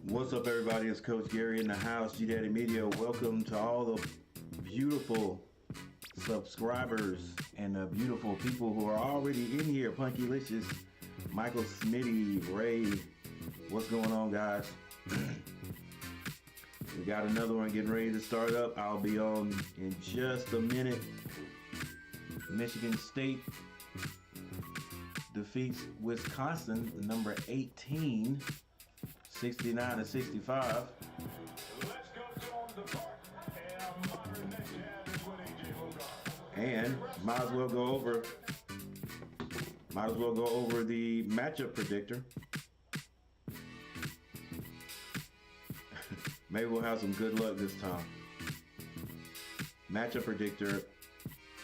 What's up, everybody? It's Coach Gary in the house, G-Daddy Media. Welcome to all the beautiful subscribers and the beautiful people who are already in here. Punkylicious, Michael Smitty, Ray. What's going on, guys? We got another one getting ready to start up. I'll be on in just a minute. Michigan State defeats Wisconsin, number 18. 69-65. Let's go to the park. And might as well go over the matchup predictor. Maybe we'll have some good luck this time. Matchup predictor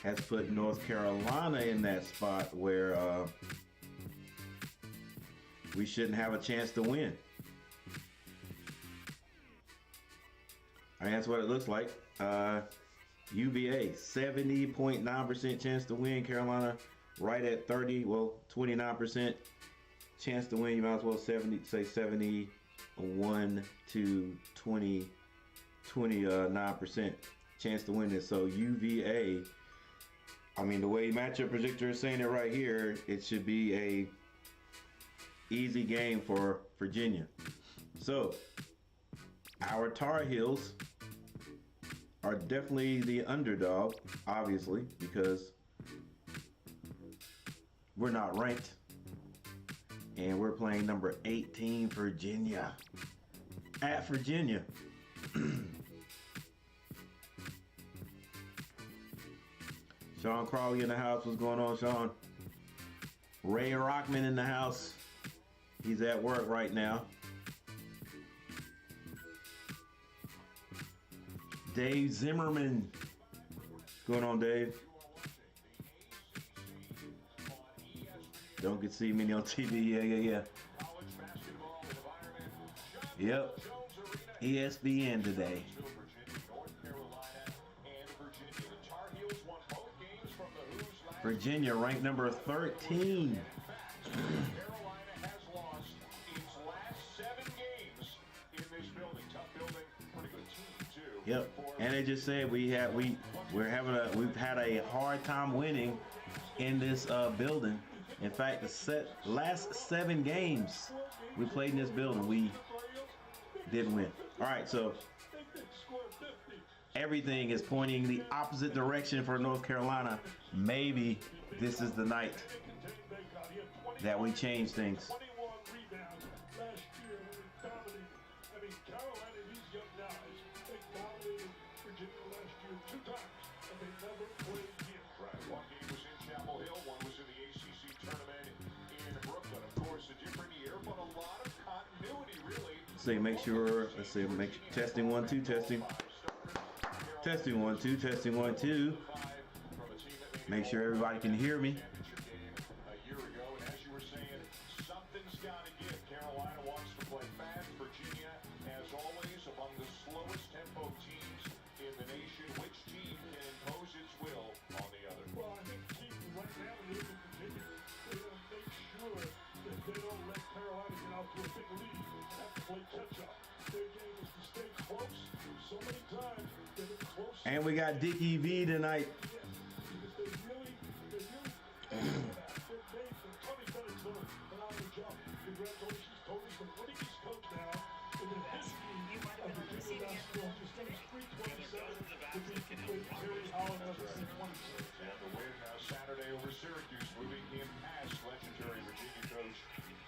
has put North Carolina in that spot where we shouldn't have a chance to win. I mean, that's what it looks like. UVA, 70.9% chance to win. Carolina, right at 30, well, 29% chance to win. You might as well say 71 to 29% chance to win this. So UVA, I mean, the way matchup predictor is saying it right here, it should be a easy game for Virginia. So our Tar Heels are definitely the underdog, obviously, because we're not ranked. And we're playing number 18, Virginia. At Virginia. Sean Crawley in the house. What's going on, Sean? Ray Rockman in the house. He's at work right now. Dave Zimmerman. What's going on, Dave? Don't get to see me on TV. Yeah. Yep. ESPN today. Virginia ranked number 13. Yep, and they just said we've had a hard time winning in this building. In fact, the last 7 games we played in this building, we didn't win. All right, so everything is pointing the opposite direction for North Carolina. Maybe this is the night that we change things. Virginia last year 2 times, and they never played again. Right. One game was in Chapel Hill, one was in the ACC tournament in Brooklyn. Of course, a different year, but a lot of continuity, really. Make sure, testing 1 2 testing. Testing 1 2 testing 1 2. Make sure everybody can hear me. A year ago, and as you were saying, something's got to give. Carolina wants to play fast. Virginia, as always, among the slowest tempo teams in the nation. Which team can impose its will on the other? Well, I think the team right now in Virginia, they're going to make sure that they don't let Carolina get out to a big lead and have to play catch-up. Their game is to stay close. So many times they've been close. And we got Dickie V tonight. Because they really Tony Bennett's done a phenomenal job. Congratulations, Tony's the winningest coach now in the history of Virginia basketball. Just finished 327, which is Terry Holland has 326. And the win Saturday over Syracuse, moving him past legendary Virginia coach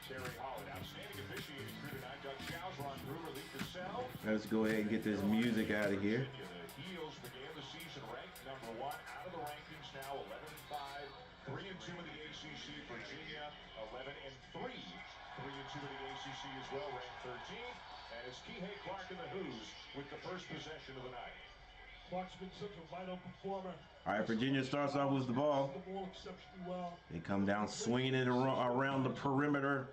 Terry Holland. Outstanding officiating crew tonight. Doug Shows, Ron Gruber, Lee Cassell. Let's go ahead and get this music out of here. The Heels began the season ranked number 1 out of the rankings now, 11-5, 3-2 in the ACC. Virginia 11-3, 3-2 in the ACC as well, ranked 13th. And it's Kihei Clark and the Who's with the first possession of the night. Clark's been such a vital performer. All right, Virginia starts off with the ball. They come down swinging it around the perimeter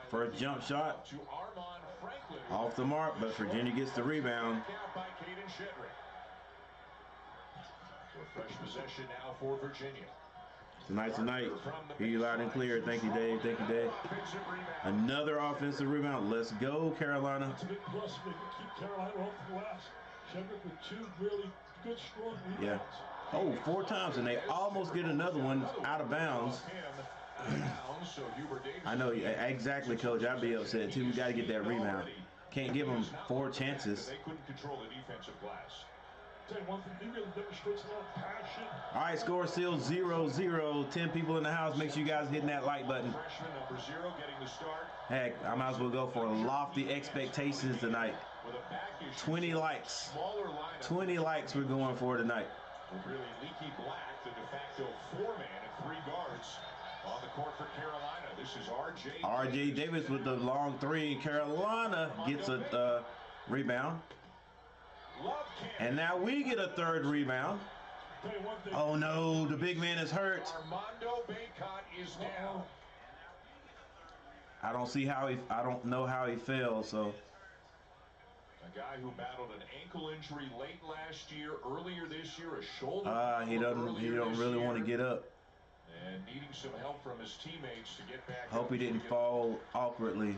for a jump shot. To Armand Franklin. Off the mark, but Virginia gets the rebound. By Caden Shedrick. So a fresh possession now for Virginia. Tonight. Hear you loud and clear. Thank you, Dave. Thank you, Dave. Another offensive rebound. Let's go, Carolina. It's a big plus if they can keep Carolina off the glass. Shedrick with 2 really good, strong rebounds. Yeah. Oh, 4 times, and they almost get another one out of bounds. I know, exactly, Coach. I'd be upset, too. We got to get that rebound. Can't give them 4 chances. They couldn't control the defensive glass. Tell you one thing, he really demonstrates a lot of passion. All right, score still 0-0. 10 people in the house. Make sure you guys hitting that like button. Freshman number 0 getting the start. Heck, I might as well go for lofty expectations tonight. 20 likes. 20 likes we're going for tonight. With really Leaky Black, the de facto 4-man and 3 guards on the court for Carolina. This is R.J. Davis with the long 3. Carolina gets a rebound. And now we get a 3rd rebound. Oh no, the big man is hurt. Armando Bacot is down. I don't know how he fell, so. A guy who battled an ankle injury late last year, earlier this year, a shoulder. He don't really want to get up. And needing some help from his teammates to get back. Hope he didn't fall awkwardly.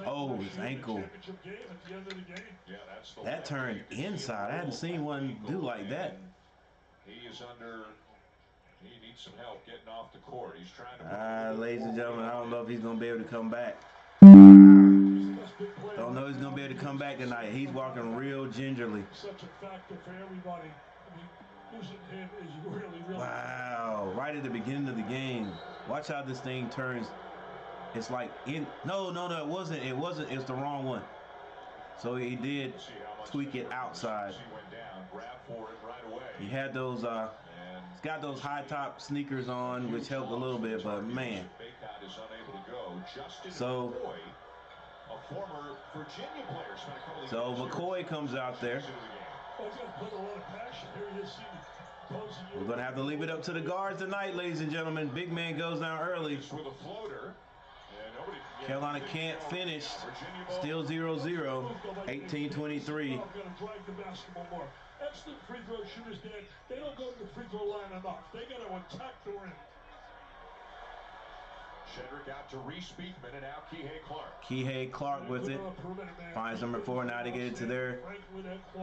Oh, his ankle. Yeah, that's the that turned inside. I hadn't seen one do like that. He needs some help getting off the court. He's trying to. Ladies and gentlemen, I don't know if he's going to be able to come back. Don't know if he's going to be able to come back tonight. He's walking real gingerly. Such a factor for everybody. I mean, losing him is really. Wow. Right at the beginning of the game. Watch how this thing turns. It's like no, it wasn't. It's the wrong one. So he did tweak it outside. He had those. He's got those high top sneakers on, which helped a little bit, but man. So McCoy comes out there. We're gonna have to leave it up to the guards tonight, ladies and gentlemen. Big man goes down early. Carolina can't finish. Still 0-0. 18-23. Excellent free throw shooters, Dan. They don't go to the free throw line enough. They got to attack the rim. Shedrick out to Reese Beekman and now Kihei Clark. Kihei Clark with it. Finds number 4 now to get it to their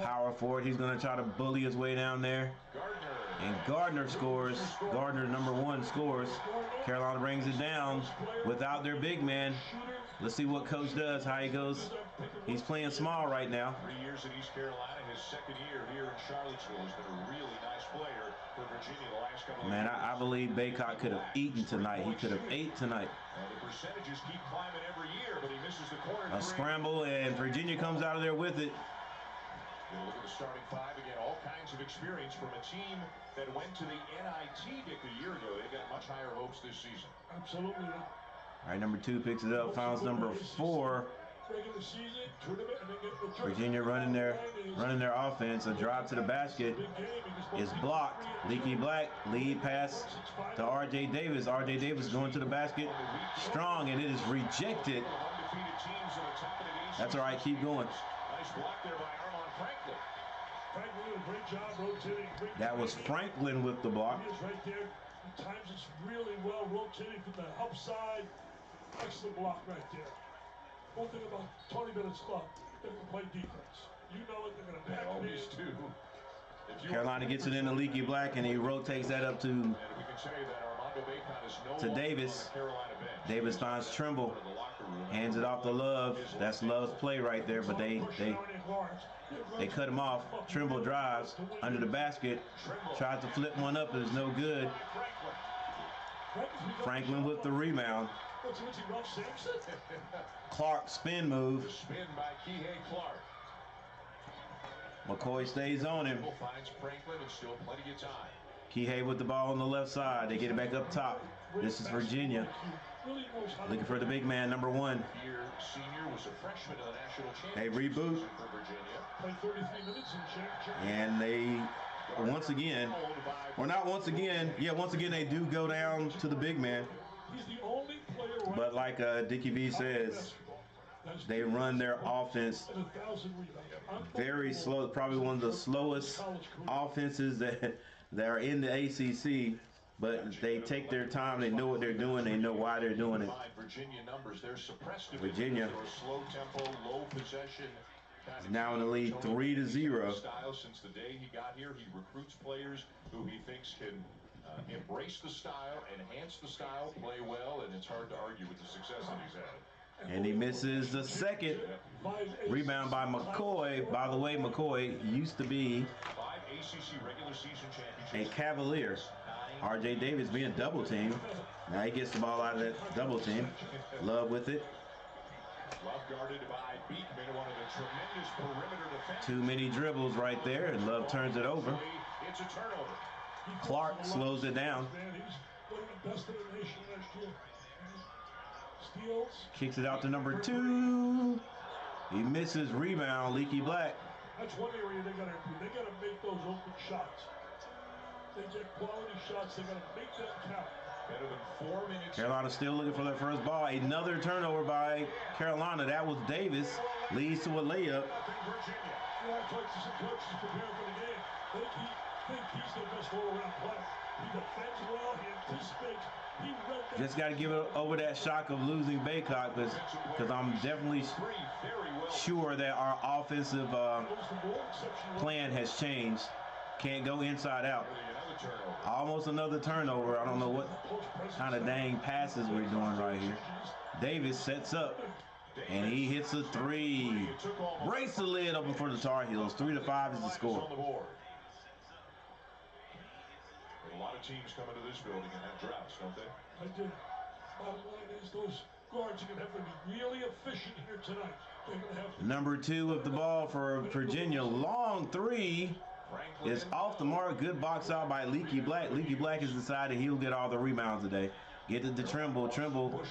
power forward. He's going to try to bully his way down there. And Gardner scores. Gardner, number 1, scores. Carolina brings it down without their big man. Let's see what coach does, how he goes. He's playing small right now. 3 years in East Carolina, his 2nd year here in Charlottesville. Has been a really nice player for Virginia the last couple of years. Man, I believe Bacot could have eaten tonight. He could have ate tonight. The percentages keep climbing every year, but he misses the corner. A scramble, and Virginia comes out of there with it. Look at the starting 5 again. All kinds of experience from a team that went to the NIT, Dick, a year ago. They've got much higher hopes this season. Absolutely. All right, number 2 picks it up. Finds number 4. Virginia running their offense. A drive to the basket is blocked. Leaky Black, lead pass to R.J. Davis. R.J. Davis going to the basket. Strong, and it is rejected. That's all right. Keep going. Nice block there by Armon Franklin. Franklin did a great job rotating. That was Franklin with the block. He is right there. At times it's really well rotating from the help side. Excellent block right there. One thing about Tony Bennett's club, they can play defense. You know it, they're going to back always do. Carolina gets it into Leaky Black, and he rotates that up to Davis. Davis finds Trimble, hands it off to Love. That's Love's play right there, but they cut him off. Trimble drives under the basket, tries to flip one up, but it's no good. Franklin with the rebound. Clark spin move. Spin by Kihei Clark. McCoy stays on him. Finds Franklin and still plenty of time. Kihei with the ball on the left side. They get it back up top. This is Virginia. Looking for the big man, number 1. Here, senior was a freshman in the national They championship reboot. for Virginia. And they, once again, or not once again, once again they do go down to the big man. But like Dickie V says, they run their offense very slow. Probably one of the slowest offenses that are in the ACC. but they take their time. They know what they're doing. They know why they're doing it. Virginia numbers, they're suppressed a bit. Virginia Slow tempo, low possession. is now in the lead 3-0. Style since the day he got here, he recruits players who he thinks can embrace the style, enhance the style, play well, and it's hard to argue with the success that he's had. And he misses the second. Rebound by McCoy. By the way, McCoy used to be a Cavalier. R.J. Davis being double teamed. Now he gets the ball out of that double team. Love with it. Love guarded by Beekman, one of the tremendous perimeter defenders. Too many dribbles right there, and Love turns it over. It's a turnover. Clark slows it down. Kicks it out to number 2. He misses. Rebound, Leaky Black. That's one area they got to improve. They got to make those open shots. They get quality shots. They got to make them count. Better than 4 minutes. Carolina still looking for their first ball. Another turnover by Carolina. That was Davis. Leads to a layup. Coaches preparing for the game. Think he's the best all-around player. He defends well. He anticipates. He read that. Just got to give it over that shock of losing Baycock, because I'm definitely sure that our offensive plan has changed. Can't go inside out. Almost another turnover. I don't know what kind of dang passes we're doing right here. Davis sets up, and he hits a 3. Breaks the lid open for the Tar Heels. 3-5 is the score. A lot of teams come into this building and have droughts, don't they? I do. Bottom line is those guards are going to have to be really efficient here tonight. They're going to have to. Number 2 of the ball for Virginia. Long 3 is off the mark. Good box out by Leaky Black. Leaky Black has decided he'll get all the rebounds today. Get it to Trimble. Trimble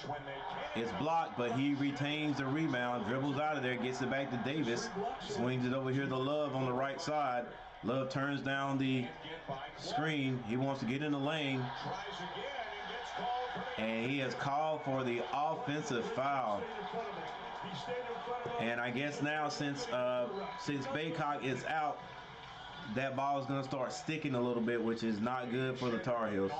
is blocked, but he retains the rebound. Dribbles out of there. Gets it back to Davis. Swings it over here to Love on the right side. Love turns down the screen. He wants to get in the lane. And he has called for the offensive foul. And I guess now since Baycock is out, that ball is going to start sticking a little bit, which is not good for the Tar Heels.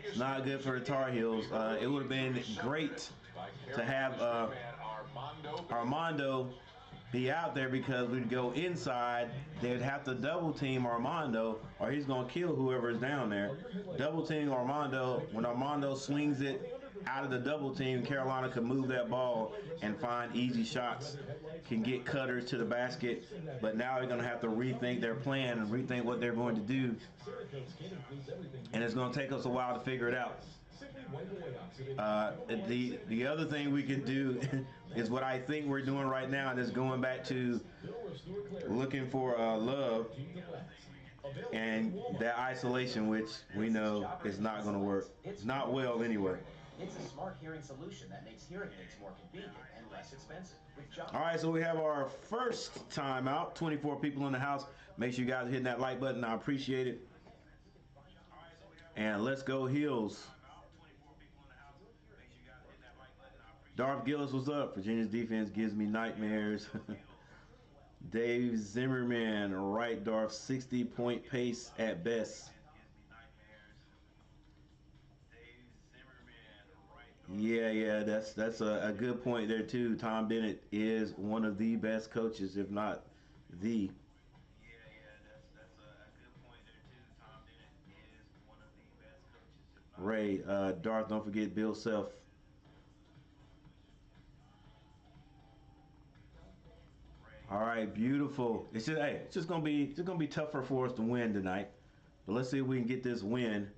It's not good for the Tar Heels. It would have been great to have Armando be out there, because we'd go inside. They'd have to double team Armando, or he's going to kill whoever's down there. Double team Armando. When Armando swings it out of the double team, Carolina can move that ball and find easy shots, can get cutters to the basket. But now they're going to have to rethink their plan and rethink what they're going to do. And it's going to take us a while to figure it out. The other thing we can do is what I think we're doing right now, and is going back to looking for Love and that isolation, which we know is not going to work. Not well anyway. It's a smart hearing solution that makes hearing aids more convenient and less expensive. All right, so we have our first timeout. 24 people in the house. Make sure you guys are hitting that like button. I appreciate it. And let's go Heels. Darth Gillis, what's up? Virginia's defense gives me nightmares. Dave Zimmerman, right, Darth, 60-point pace at best. Yeah, that's a good point there too. Tom Bennett is one of the best coaches, if not the. Ray, Darth, don't forget Bill Self. All right, beautiful. It's just gonna be tougher for us to win tonight, but let's see if we can get this win.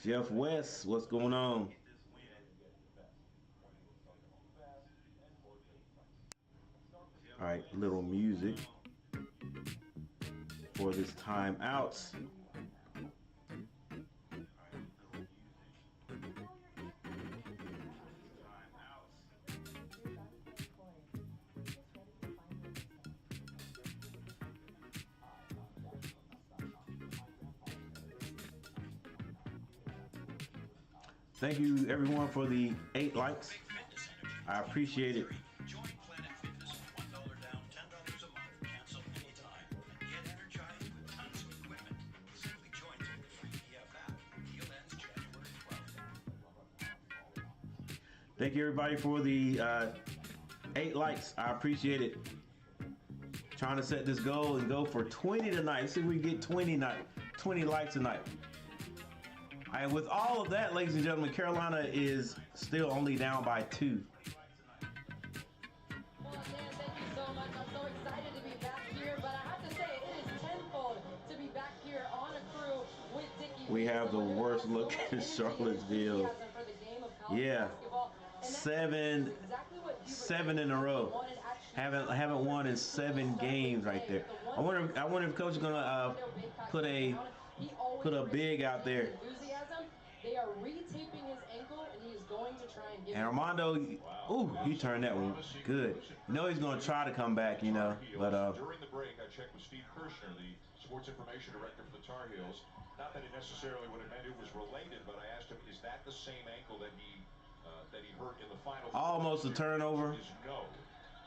Jeff West, what's going on? All right, little music for this timeout. Thank you, everyone, for the 8 likes. I appreciate it. Thank you everybody for the 8 likes. I appreciate it. Trying to set this goal and go for 20 tonight. Let's see if we can get 20 likes tonight. All right, with all of that, ladies and gentlemen, Carolina is still only down by 2. Well, Dan, thank you so much. I'm so excited to be back here, but I have to say it is tenfold to be back here on a crew with Dickie. We have the worst look in Charlottesville. Yeah, 7 in a row. Haven't won in 7 games right there. I wonder if coach is gonna put a big out there. They are retaping his ankle, and he is going to try and give. And Armando, ooh, he turned that one good. You know he's gonna try to come back, you know, but during the break, I checked with Steve Kirshner, the sports information director for the Tar Heels. Not that it necessarily would have meant it was related, but I asked him, is that the same ankle that he hurt in the final? Almost a turnover. No.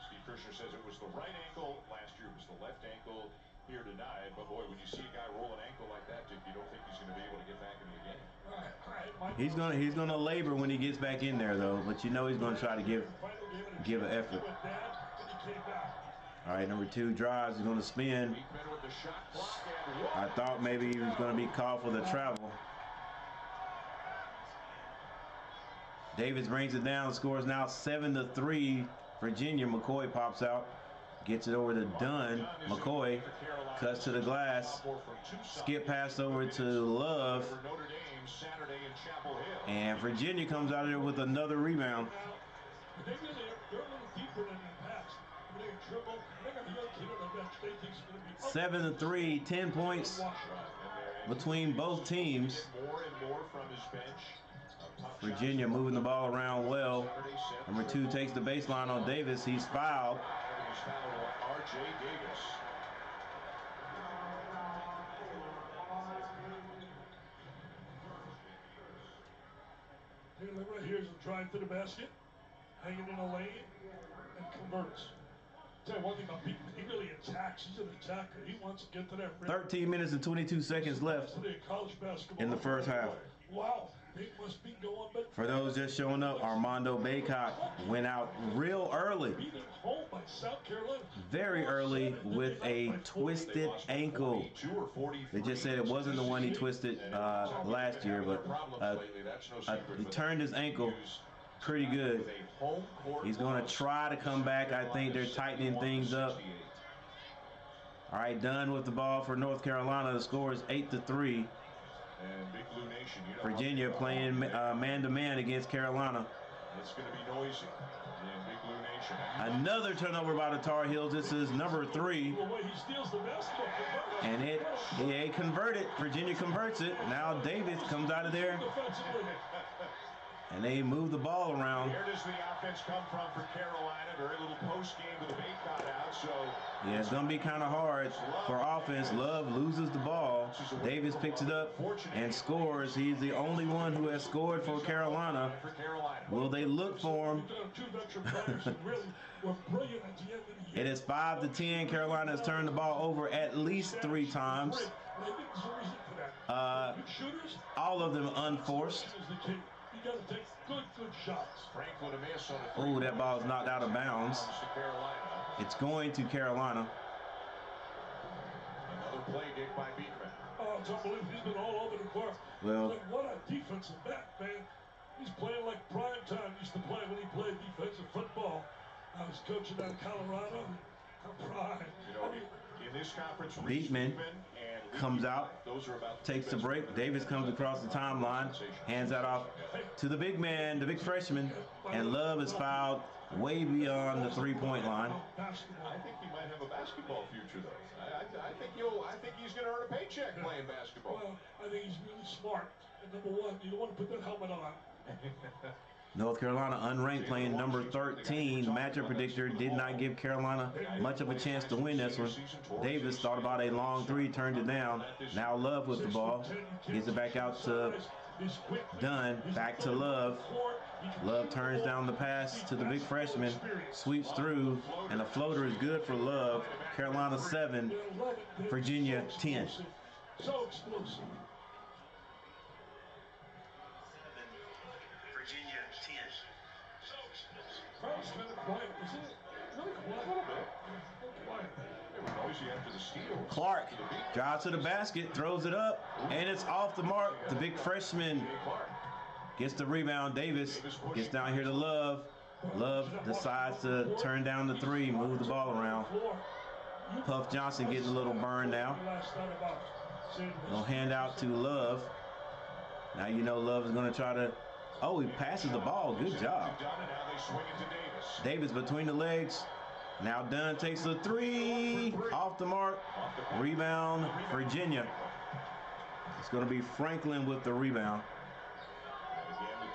Steve Kirshner says it was the right ankle last year. It was the left ankle here tonight. But boy, when you see a guy roll an ankle like that, Dick, you don't think he's going to be able to get back into the game. He's gonna labor when he gets back in there though, but you know he's gonna try to give an effort. All right, number 2 drives. He's gonna spin. I thought maybe he was gonna be called for the travel. Davis brings it down. Scores now 7-3. Virginia. McCoy pops out, gets it over to Dunn. McCoy cuts to the glass. Skip pass over to Love. And Virginia comes out of there with another rebound. 7-3, 10 points between both teams. Virginia moving the ball around well. Number 2 takes the baseline on Davis. He's fouled. Taylor right here is a drive to the basket, hanging in a lane, and converts. Tell you one thing about Beekman, he really attacks. He's an attacker. He wants to get to that rim. 13 minutes and 22 seconds left in the first half. Wow, they must be going. But for those just showing up, Armando Baycott went out real early. Home by South Carolina. Very early with a twisted ankle. They just said it wasn't the one he twisted last year, but he turned his ankle pretty good. He's going to try to come back. I think they're tightening things up. All right, done with the ball for North Carolina. The score is 8-3. Virginia playing man-to-man against Carolina. It's going to be noisy in Big Blue Nation. Another turnover by the Tar Heels. This is number 3. And it converted. Virginia converts it. Now Davis comes out of there. And they move the ball around. Where does the offense come from for Carolina? Very little post game with the Baycott out. So yeah, it's going to be kind of hard for offense. Love loses the ball. Davis picks it up and scores. He's the only one who has scored for Carolina. Will they look for him? It is 5-10. Carolina has turned the ball over at least 3 times. All of them unforced. You got to take good shots. Oh, that ball is knocked out of bounds. It's going to Carolina. Another play dig by Beekman. Oh, it's unbelievable. He's been all over the court. Well, what a defensive back, man. He's playing like prime time used to play when he played defensive football. I was coaching out of Colorado. Prime. You know, in this conference, Beekman comes out, takes the break. Davis comes across the timeline, hands that off to the big man, the big freshman, and Love is fouled way beyond the 3-point line. I think he might have a basketball future, though. I think he's going to earn a paycheck playing basketball. Well, I think he's really smart. And number 1, you don't want to put that helmet on. North Carolina unranked playing number 13. Matchup predictor did not give Carolina much of a chance to win this one. Davis thought about a long 3, turned it down. Now Love with the ball. Gets it back out to Dunn. Back to Love. Love turns down the pass to the big freshman. Sweeps through. And the floater is good for Love. Carolina 7. Virginia 10. So explosive. Virginia 10. It's kind of quiet, isn't it? Really quiet. A little bit. Quiet. They were noisy after the steal. Clark drives to the basket, throws it up, and it's off the mark. The big freshman gets the rebound. Davis gets down here to Love. Love decides to turn down the three, move the ball around. Puff Johnson getting a little burn now. Little handout to Love. Now you know Love is going to try to... Oh, he passes the ball. Good job. Davis between the legs. Now Dunn takes the three. Off the mark. Rebound, Virginia. It's going to be Franklin with the rebound.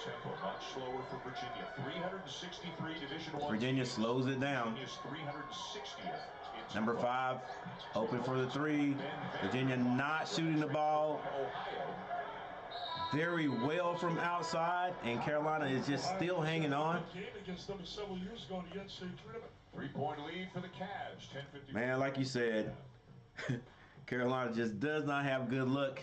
Tempo much slower for Virginia. 363 Division I. Virginia slows it down. Number 5, open for the three. Virginia not shooting the ball very well from outside, and Carolina is just still hanging on. Against them several years ago in the NCAA tournament. 3-point lead for the Cavs. 10:50. Man, like you said, Carolina just does not have good luck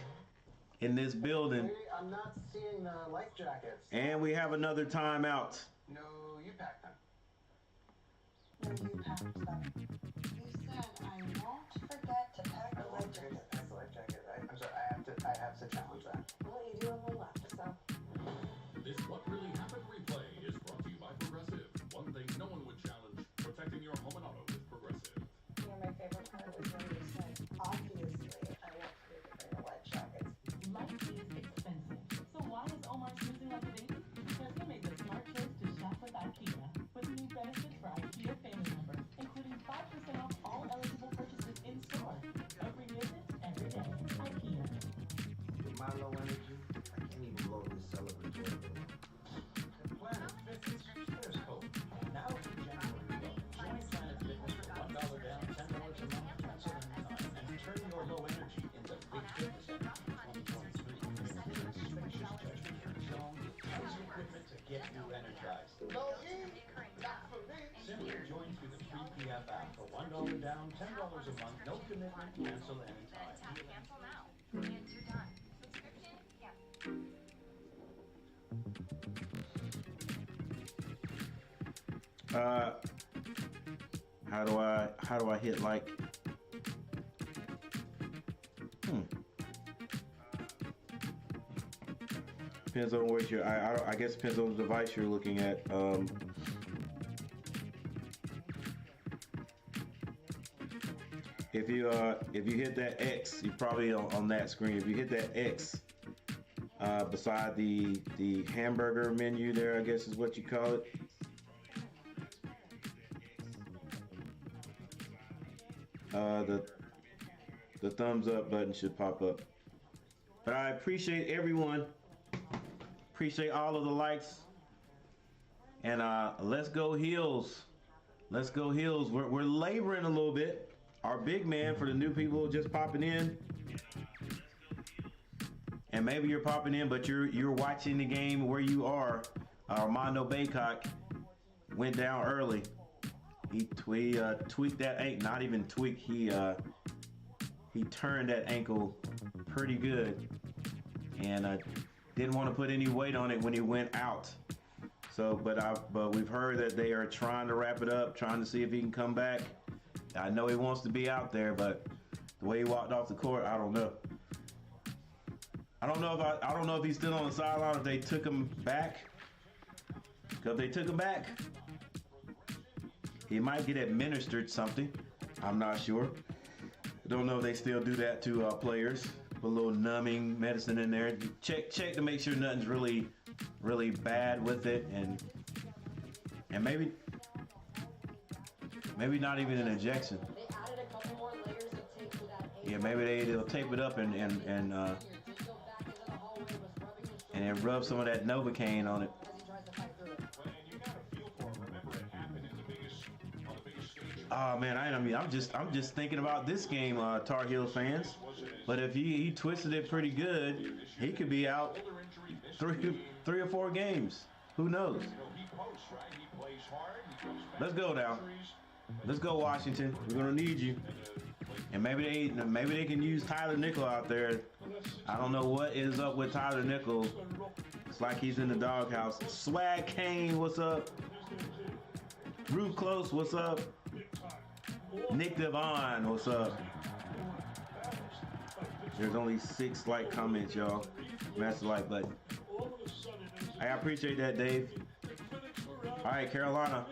in this building. I'm not seeing the life jackets. And we have another timeout. No, you packed them. No, you packed them. You said I won't forget to pack the life jacket. Pack the life jacket, right? I'm sorry, I have to challenge that. Well, you do have one left, so. This What Really Happened replay is brought to you by Progressive. One thing no one would challenge, protecting your home and auto with Progressive. You know, my favorite part was when you said, obviously, I won't forget to bring the life jackets. Life is expensive. So why is Omar snoozing like a baby? Because he made the smart choice to shop with IKEA. With new benefits for IKEA family members, including 5% off all eligible purchases in store. Every visit, every day. IKEA. With my low energy, I can't even blow this celebratory. The Planet Fitness There's hope. Now through January 12th, join Planet Fitness for $1 down, $10 a month, cancel anytime, and turn your low energy into big fitness energy. 2023. Spacious judgment-free zone with tons of equipment to get you energized. Simply join through the free PF app for $1 down, $10 a month, no commitment, cancel anytime. Tap cancel now. And you're done. Subscription? Yeah. How do I hit like? Depends on what you're. I guess depends on the device you're looking at. If you hit that X, you're probably on that screen. If you hit that X beside the hamburger menu there, I guess is what you call it. The thumbs up button should pop up. But I appreciate everyone. Appreciate all of the likes. And let's go Heels. Let's go Heels. We're laboring a little bit. Our big man, for the new people just popping in. And maybe you're popping in, but you're watching the game where you are. Armando Baycock went down early. He tweaked that ankle. Not even tweaked. He turned that ankle pretty good, and didn't want to put any weight on it when he went out. So, but we've heard that they are trying to wrap it up, trying to see if he can come back. I know he wants to be out there, but the way he walked off the court, I don't know. I don't know if he's still on the sideline, if they took him back. Because if they took him back, he might get administered something. I'm not sure. I don't know if they still do that to players. Put a little numbing medicine in there. Check to make sure nothing's really bad with it, and maybe not even an injection. They added a couple more layers of tape to that ankle. Yeah, maybe they'll tape it up and then rub some of that Novocaine on it. Oh man, I'm just thinking about this game, Tar Heel fans. But if he twisted it pretty good, he could be out three or 4 games. Who knows? Let's go now. Let's go, Washington. We're gonna need you. And maybe they can use Tyler Nickel out there. I don't know what is up with Tyler Nickel. It's like he's in the doghouse. Swag Kane, what's up? Roof Close, what's up? Nick Devon, what's up? There's only 6 like comments, y'all. Smash the like button. I appreciate that, Dave. All right, Carolina.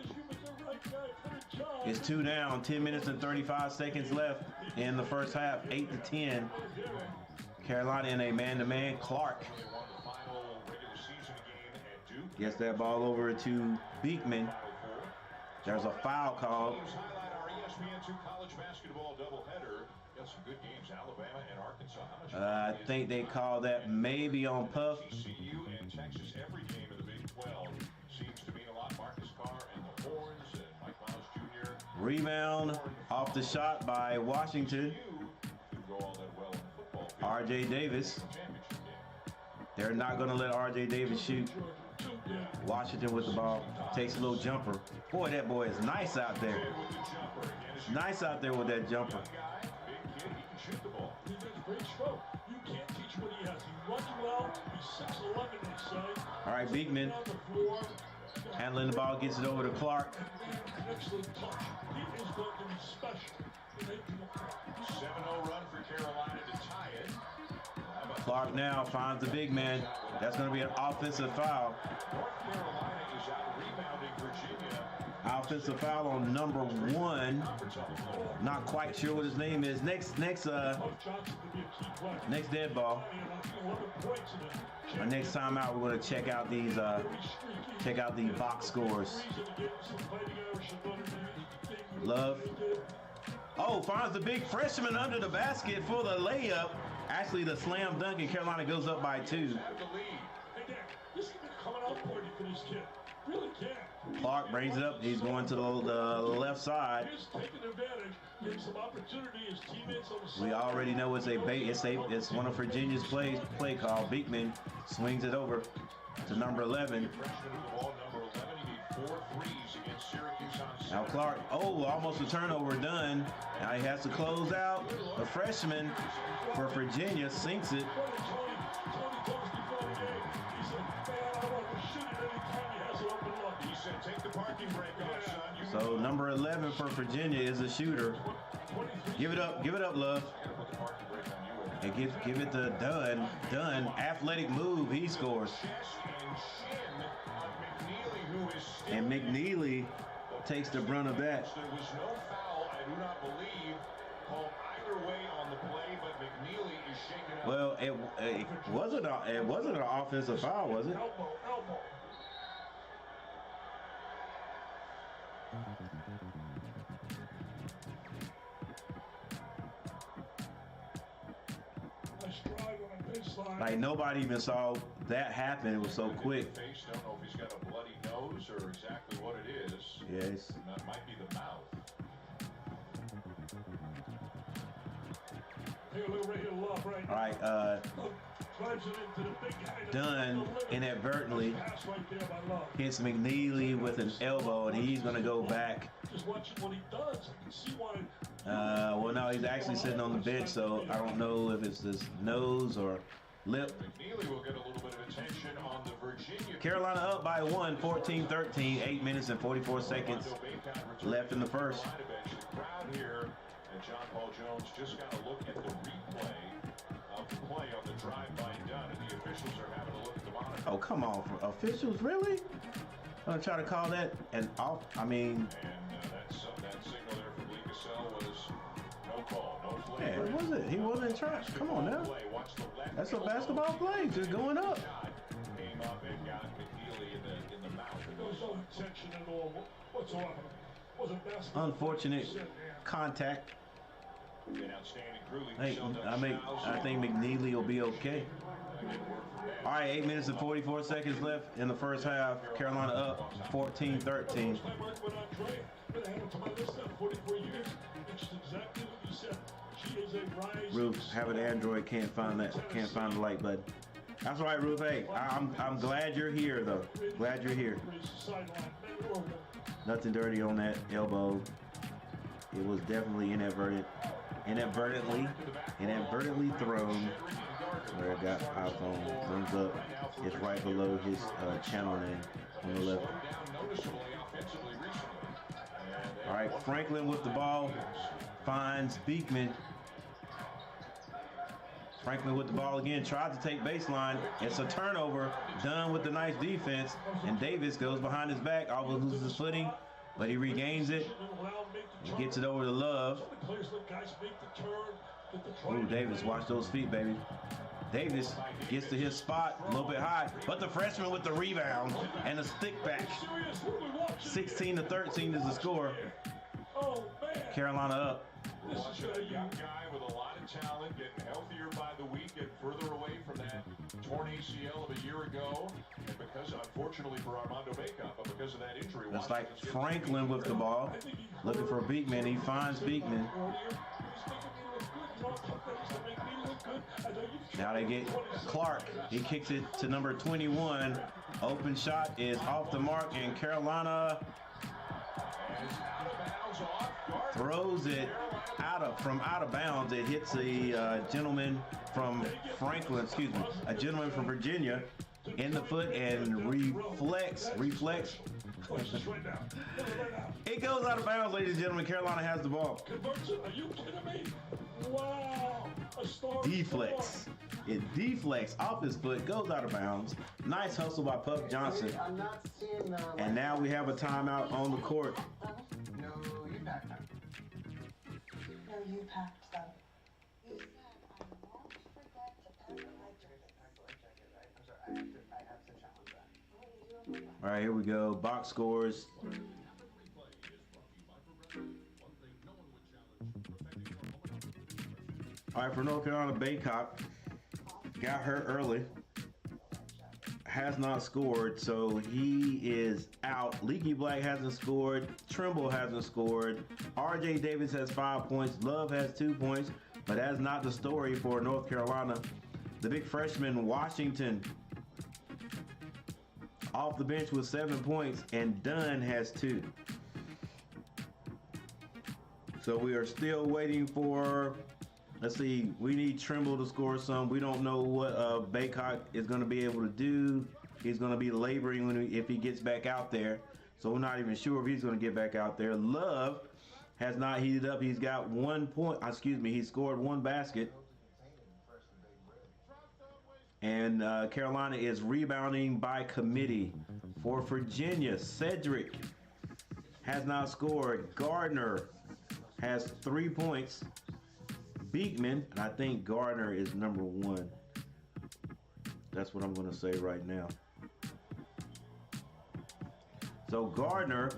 It's 2 down, 10 minutes and 35 seconds left in the first half, 8-10. Carolina in a man-to-man. Clark gets that ball over to Beekman. There's a foul called. I think they call that maybe on Puff. Rebound off the shot by Washington. R.J. Davis. They're not going to let R.J. Davis shoot. Washington with the ball. Takes a little jumper. Boy, that boy is nice out there. Nice out there with that jumper. All right, Beekman handling the ball, gets it over to Clark. 7-0 run for Carolina to tie it. Clark now finds the big man. That's going to be an offensive foul. North Carolina is out rebounding Virginia. Offensive foul on number 1. Not quite sure what his name is. Next dead ball. Our next time out, we're going to check out these the box scores. Love. Oh, finds the big freshman under the basket for the layup. Actually, the slam dunk, and Carolina goes up by 2. Clark brings it up. He's going to the left side. We already know it's it's one of Virginia's play call. Beekman swings it over to number 11. Now Clark, almost a turnover done. Now he has to close out. The freshman for Virginia sinks it. So number 11 for Virginia is a shooter. Give it up, Love. And give it to Dunn. Athletic move, he scores. And McNeely takes the brunt of that. There was no foul, I do not believe, called either way on the play, but McNeely is shaken up. Well, it wasn't an offensive foul, was it? Elbow. Like nobody even saw that happen. It was so quick. Don't know if he's got a bloody nose or exactly what it is. Yes. That might be the mouth. All right. Dunn inadvertently hits McNeely with an elbow, and he's going to go back. Well, no, he's actually sitting on the bench, so I don't know if it's his nose or lip. McNeely will get a little bit of attention on the Virginia. Carolina up by 1, 14-13, 8 minutes and 44 seconds left in the first. The crowd here, and John Paul Jones just got a look at the replay of the play on the drive by Dunn, and the officials are having a look at the monitor. Oh, come on. Officials, really? I'm going to try to call that an off. I mean. And that signal there from Lee Cassell was no call, no play. Yeah, was it? He wasn't trying. Come on now. That's a basketball play. Just going up. Came up and got McNeely in the mouth. There was no intention at all whatsoever. It was a basketball. Unfortunate contact. Hey, I think McNeely will be okay. All right, 8 minutes and 44 seconds left in the first half. Carolina up 14-13. Ruth, have an Android, can't find the like button. That's all right, Ruth. Hey, I'm glad you're here though. Glad you're here. Nothing dirty on that elbow. It was definitely inadvertently thrown. Where I got iPhone thumbs up. It's right below his channel name on the left. All right, Franklin with the ball finds Beekman. Franklin with the ball again, tries to take baseline. It's a turnover, done with the nice defense, and Davis goes behind his back, almost loses his footing, but he regains it. He gets it over to Love. Ooh, Davis, watch those feet, baby. Davis gets to his spot, a little bit high, but the freshman with the rebound and the stick back. 16-13 is the score. Carolina up. Watching a young guy with a lot of talent, getting healthier by the week and further away from that torn ACL of a year ago. And because, unfortunately for Armando Bacot, but because of that injury. It's like Franklin with the ball, looking for Beekman. He finds Beekman. Now they get Clark. He kicks it to number 21. Open shot is off the mark, and Carolina throws it from out of bounds. It hits a gentleman from Franklin, a gentleman from Virginia in the foot and reflects. It goes out of bounds, ladies and gentlemen. Carolina has the ball. Are you kidding me? Wow. Deflects. It deflects off his foot, goes out of bounds. Nice hustle by Puff Johnson. I'm not seeing And now we have a timeout on the court. No, you packed time. No, you packed them. You said I won't forget to pack the light jacket. Pack the life jacket, right? I'm sorry, I have to challenge that. What are you doing? All right, here we go. Box scores. All right, for North Carolina, Bacot got hurt early. Has not scored, so he is out. Leaky Black hasn't scored. Trimble hasn't scored. R.J. Davis has 5 points. Love has 2 points, but that's not the story for North Carolina. The big freshman, Washington, off the bench with 7 points, and Dunn has 2. So we are still waiting for, let's see, we need Trimble to score some. We don't know what Bacot is going to be able to do. He's going to be laboring if he gets back out there. So we're not even sure if he's going to get back out there. Love has not heated up. He's got 1 point. He scored 1 basket. And Carolina is rebounding by committee. For Virginia, Cedric has not scored. Gardner has 3 points. Beekman, and I think Gardner is number 1. That's what I'm going to say right now. So Gardner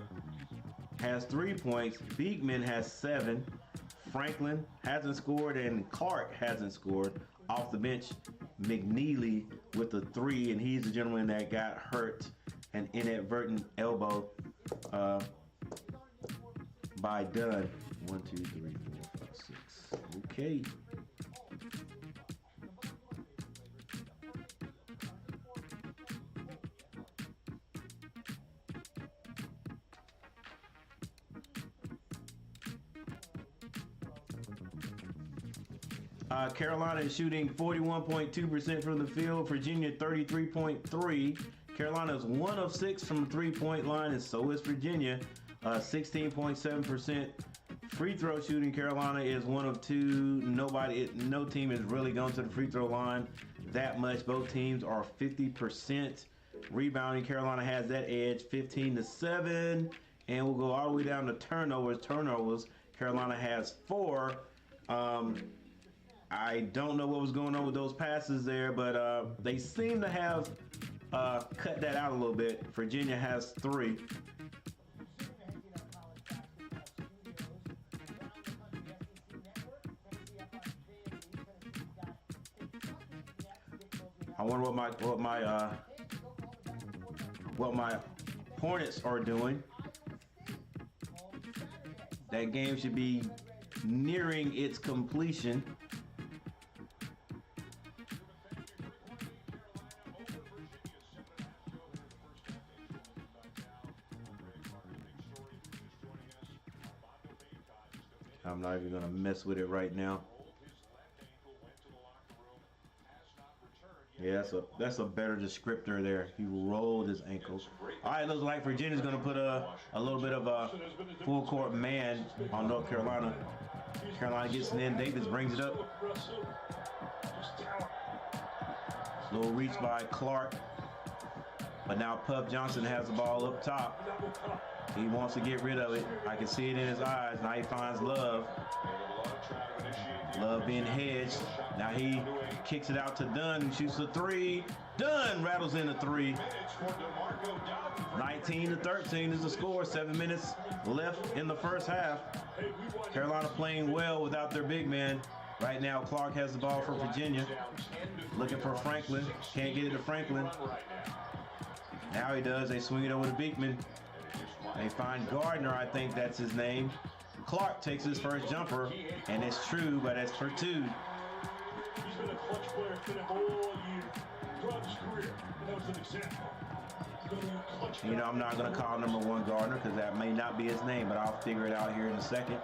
has 3 points. Beekman has 7. Franklin hasn't scored, and Clark hasn't scored. Off the bench, McNeely with the 3, and he's the gentleman that got hurt, an inadvertent elbow by Dunn. 1, 2, 3, 4, 5, 6. Okay. Carolina is shooting 41.2% from the field. Virginia 33.3%. Carolina is 1 of 6 from the 3-point line, and so is Virginia. 16.7% free throw shooting. Carolina is 1 of 2. No team is really going to the free throw line that much. Both teams are 50%. Rebounding, Carolina has that edge, 15-7. And we'll go all the way down to turnovers. Carolina has 4. I don't know what was going on with those passes there, but they seem to have cut that out a little bit. Virginia has 3. I wonder what my Hornets are doing. That game should be nearing its completion. I'm not even going to mess with it right now. Yeah, Yeah, that's a better descriptor there. He rolled his ankles. All right, looks like Virginia's going to put a little bit of a full court man on North Carolina. Carolina gets it in. Davis brings it up. Little reach by Clark. But now Puff Johnson has the ball up top. He wants to get rid of it. I can see it in his eyes. Now he finds Love. Love being hedged. Now he kicks it out to Dunn, who shoots a three. Dunn rattles in a three. 19-13 is the score. 7 minutes left in the first half. Carolina playing well without their big man. Right now, Clark has the ball for Virginia. Looking for Franklin. Can't get it to Franklin. Now he does. They swing it over to Beekman. They find Gardner, I think that's his name. Clark takes his first jumper, and it's true, but it's for two. He's been a clutch player for them all year, throughout his career, and that was an example. You know, I'm not going to call number 1 Gardner because that may not be his name, but I'll figure it out here in a second.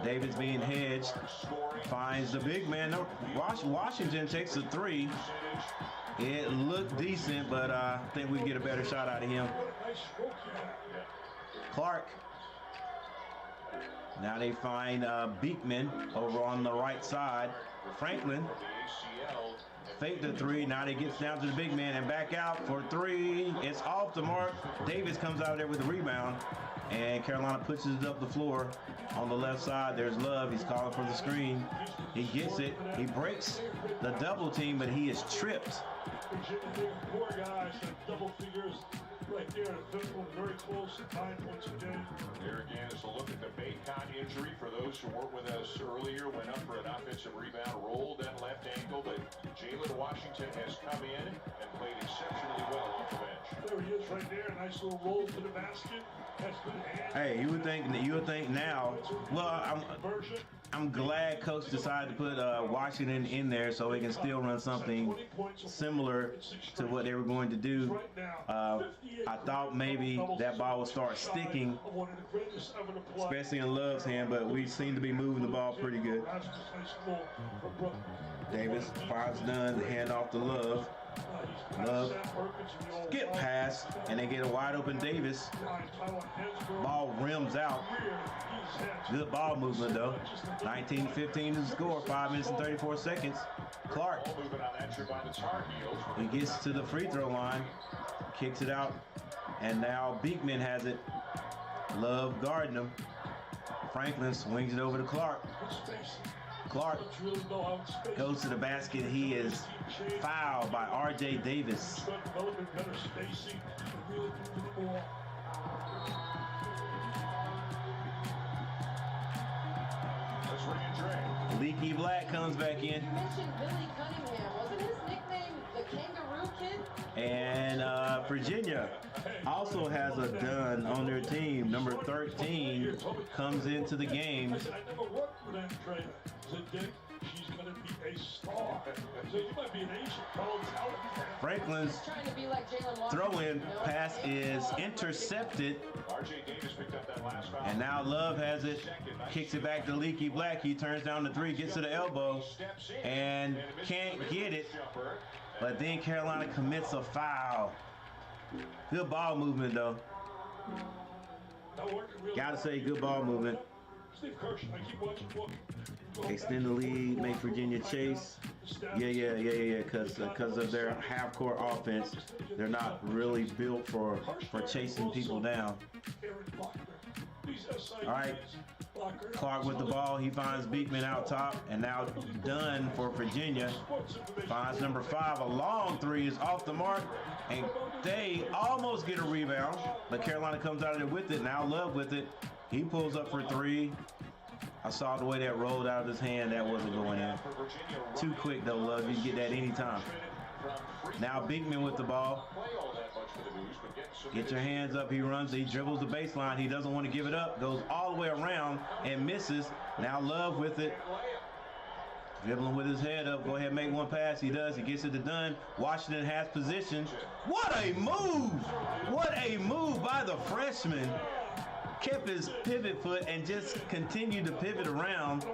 Davis being hedged, finds the big man. No, Washington takes a three. It looked decent, but I think we get a better shot out of him. Clark. Now they find Beekman over on the right side. Franklin faked the three. Now they gets down to the big man and back out for three. It's off the mark. Davis comes out there with the rebound, and Carolina pushes it up the floor on the left side. There's Love. He's calling for the screen. He gets it. He breaks the double team, but he is tripped. Four guys, double figures right there. Very close at 9 points a game. There again is a look at the Bacon injury. For those who weren't with us earlier, went up for an offensive rebound, rolled that left ankle, but Jalen Washington has come in and played exceptionally well off the bench. There he is right there. Nice little roll to the basket. Has good hands. Hey, you would think now. Well, I'm glad Coach decided to put Washington in there so he can still run something similar to what they were going to do. I thought maybe that ball would start sticking, especially in Love's hand, but we seem to be moving the ball pretty good. Davis finds Dunn, hand off to Love. Love, skip pass, and they get a wide open Davis. Ball rims out. Good ball movement though. 19-15 is the score. 5 minutes and 34 seconds. Clark. He gets to the free throw line, kicks it out, and now Beekman has it. Love guarding him. Franklin swings it over to Clark. Clark goes to the basket. He is fouled by R.J. Davis. Leaky Black comes back in. You mentioned Billy Cunningham. Wasn't his nickname the Kangaroo Kid? And Virginia also has a Dunn on their team. Number 13 comes into the game. I never worked with Andrea. She's going to be a star. So you might be an Asian talent. Franklin's throw-in pass is intercepted. And now Love has it, kicks it back to Leaky Black. He turns down the three, gets to the elbow, and can't get it. But then Carolina commits a foul. Good ball movement, though. Gotta say, good ball movement. Extend the lead, make Virginia chase. Yeah. Because of their half-court offense, they're not really built for chasing people down. All right, Clark with the ball. He finds Beekman out top, and now Dunn for Virginia. Finds number 5. A long three is off the mark, and they almost get a rebound, but Carolina comes out of there with it. Now Love with it. He pulls up for 3. I saw the way that rolled out of his hand. That wasn't going in. Too quick, though, Love. You can get that anytime. Now Beekman with the ball. Get your hands up. He runs. He dribbles the baseline. He doesn't want to give it up. Goes all the way around and misses. Now Love with it. Dribbling with his head up. Go ahead and make one pass. He does. He gets it to Dunn. Washington has position. What a move! What a move by the freshman. kept his pivot foot and just continued to pivot around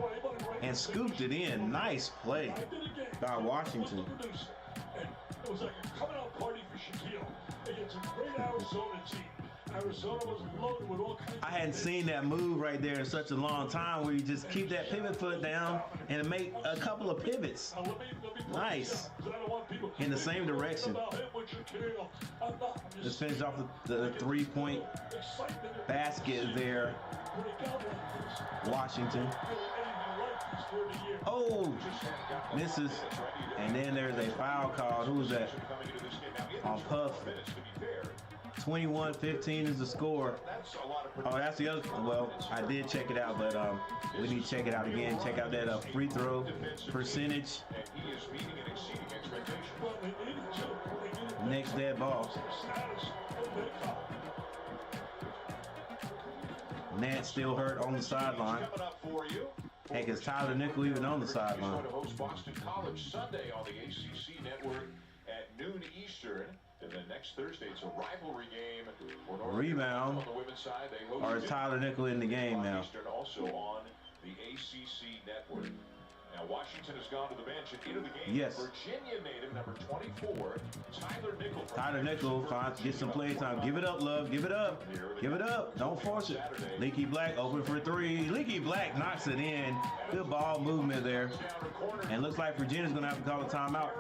and scooped it in. Nice play by Washington. It was like a coming out party for Shaquille against a great Arizona team. Arizona was loaded with all kinds of. I hadn't seen that move right there in such a long time where you just keep that pivot foot down and make a couple of pivots. Nice. In the same direction. Just finished off the three-point basket there. Washington. Oh, misses. And then there's a foul call. Who was that? On Puff. 21-15 is the score. Oh, that's the other. Well, I did check it out, but we need to check it out again. Check out that free throw percentage. Next dead ball. Nance still hurt on the sideline. Heck, is Tyler Nickel even on the sideline? To host Boston College Sunday on the ACC network at noon Eastern. And then next Thursday, it's a rivalry game. Rebound. On the women's side, they host or is Tyler Nickel in the game now? Eastern, also on the ACC network. Now Washington has gone to the bench and into the game. Yes. Virginia native number 24, Tyler Nickel. Tyler Nickel finds get some play time. Give it up, love. Give it up. Give it up. Don't force it. Leaky Black open for three. Leaky Black knocks it in. Good ball movement there. And looks like Virginia's going to have to call a timeout.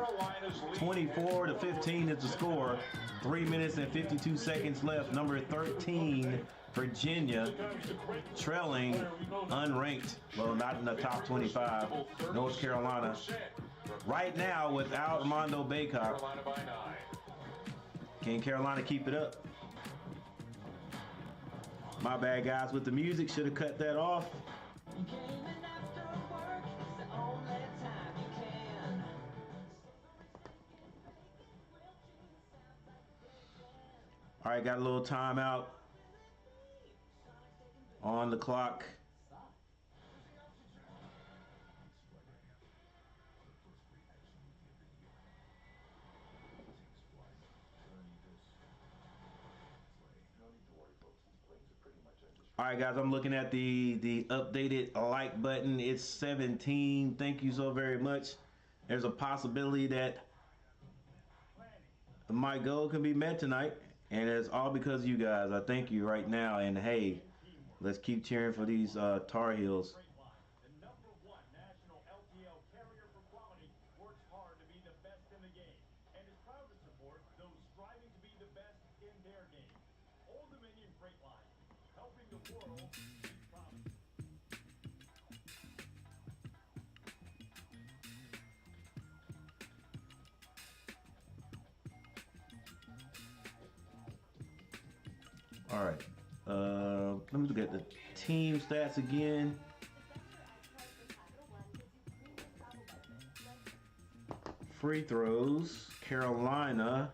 24-15 is the score. 3 minutes and 52 seconds left. Number 13, Virginia, trailing unranked. Well, not in the top 25. North Carolina. Right now, without Armando Baycott. Can Carolina keep it up? My bad, guys. With the music, should have cut that off. All right, got a little timeout on the clock. All right, guys, I'm looking at the updated like button. It's 17. Thank you so very much. There's a possibility that my goal can be met tonight, and it's all because of you guys. I thank you right now, and hey, let's keep cheering for these Tar Heels. All right, let me look at the team stats again. Free throws, Carolina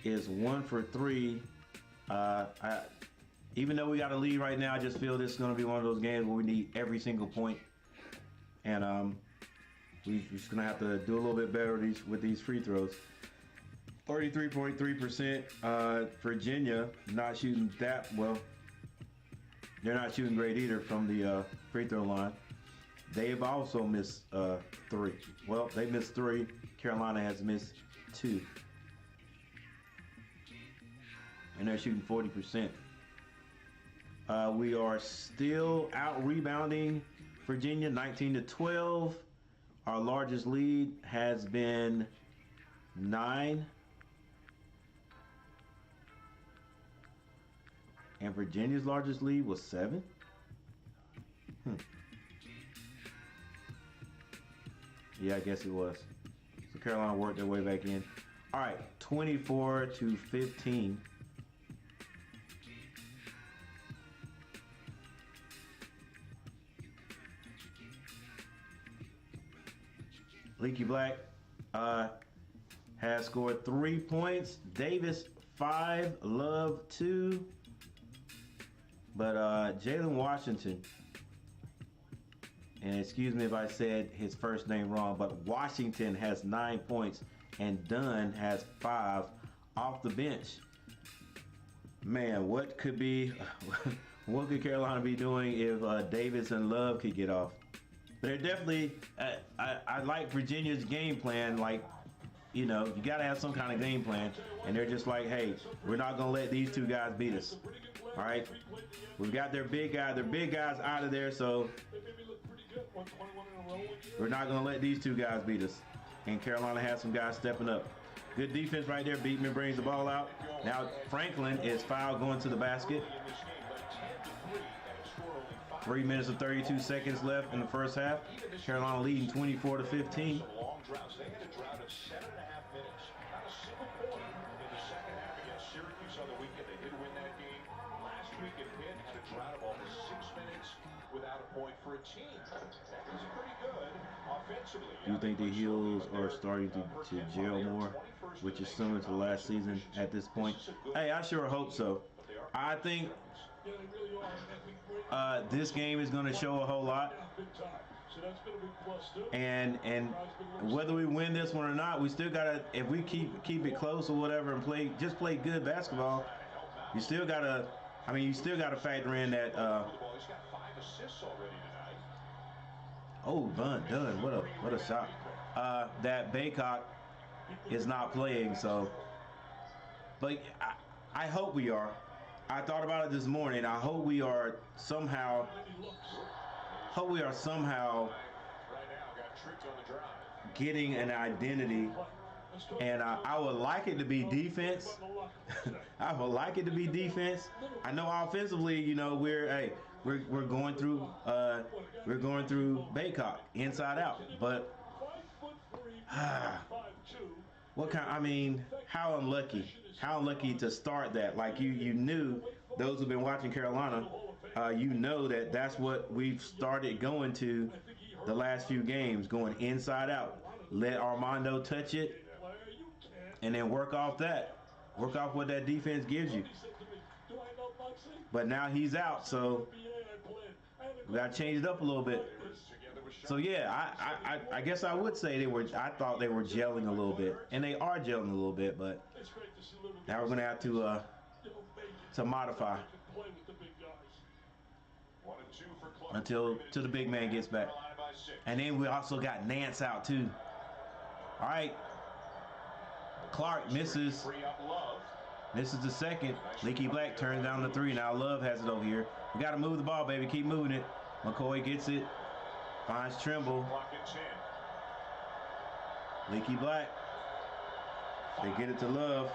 is 1 for 3. Even though we got a lead right now, I just feel this is going to be one of those games where we need every single point. And we're just going to have to do a little bit better with these free throws. 33.3%. Virginia not shooting that well. They're not shooting great either from the free throw line. They've also missed 3. Well, they missed 3. Carolina has missed 2. And they're shooting 40%. We are still out rebounding Virginia 19-12. Our largest lead has been 9. And Virginia's largest lead was 7. Yeah, I guess it was. So Carolina worked their way back in. All right, 24-15. Leaky Black has scored 3 points. Davis 5, Love 2. But Jalen Washington, and excuse me if I said his first name wrong, but Washington has 9 points and Dunn has 5 off the bench. Man, what could be What could Carolina be doing if Davis and Love could get off? They're definitely. I like Virginia's game plan. Like, you know, you got to have some kind of game plan. And they're just like, hey, we're not gonna let these two guys beat us. All right, we've got their big guy. Their big guys out of there, so we're not gonna let these two guys beat us. And Carolina has some guys stepping up. Good defense right there. Beatman brings the ball out. Now Franklin is fouled going to the basket. 3 minutes and 32 seconds left in the first half. Carolina leading 24-15. Long droughts. They had a drought of 7.5 minutes. Not a single point in the second half against Syracuse on the weekend. They did win that game. Last week at Pitt had a drought of almost 6 minutes without a point for a team. That was pretty good offensively. Do you think the Heels are starting to gel more, which is similar to last season at this point? Hey, I sure hope so. I think this game is going to show a whole lot. And whether we win this one or not, we still gotta, if we keep it close or whatever and play good basketball, you still gotta factor in that Bunt done. What a shot. That Baycock is not playing, so but I hope we are. I thought about it this morning. I hope we are somehow getting an identity, and I would like it to be defense. I would like it to be defense. I know offensively, you know, we're going through Baycock inside out, but how unlucky to start that. Like you knew, those who've been watching Carolina, you know that's what we've started going to the last few games, going inside out. Let Armando touch it, and then work off what that defense gives you. But now he's out, so we got to change it up a little bit. So yeah, I guess I would say I thought they were gelling a little bit, and they are gelling a little bit, but now we're gonna have to modify until the big man gets back. And then we also got Nance out too. All right, Clark misses the second. Leaky Black turns down the three. Now Love has it over here. We got to move the ball, baby. Keep moving it. McCoy gets it. Finds Trimble. Leaky Black. They get it to Love.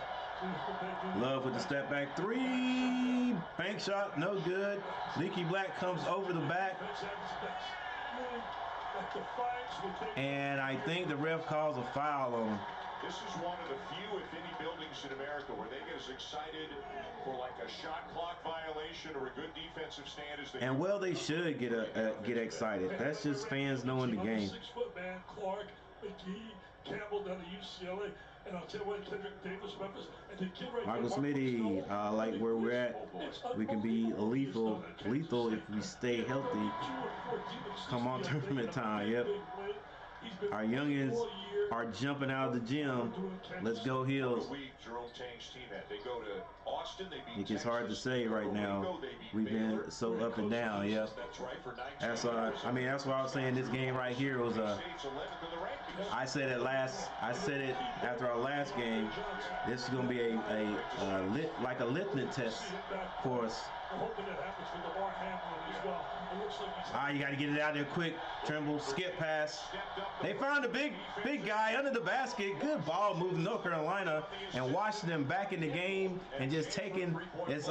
Love with the step back three. Bank shot, no good. Leaky Black comes over the back. And I think the ref calls a foul on him. This is one of the few, if any, buildings in America where they get as excited for like a shot clock violation or a good defensive stand as they. And well, they should get excited. That's just fans knowing the game. 6 foot man, Clark, McGee, Campbell down at UCLA, and I'll tell you what, Kendrick Davis, Memphis, and the kid right Michael Smitty, like where we're at, we can be lethal if we stay healthy. Come on, tournament time. Yep. Our youngins are jumping out of the gym. Let's go Heels. It gets hard to say right now. We've been so up and down. Yep. That's why I was saying this game right here was I said it after our last game. This is gonna be a litmus test for us. You got to get it out there quick. Trimble, skip pass. They found a big guy under the basket. Good ball moving North Carolina and Washington back in the game and just taking his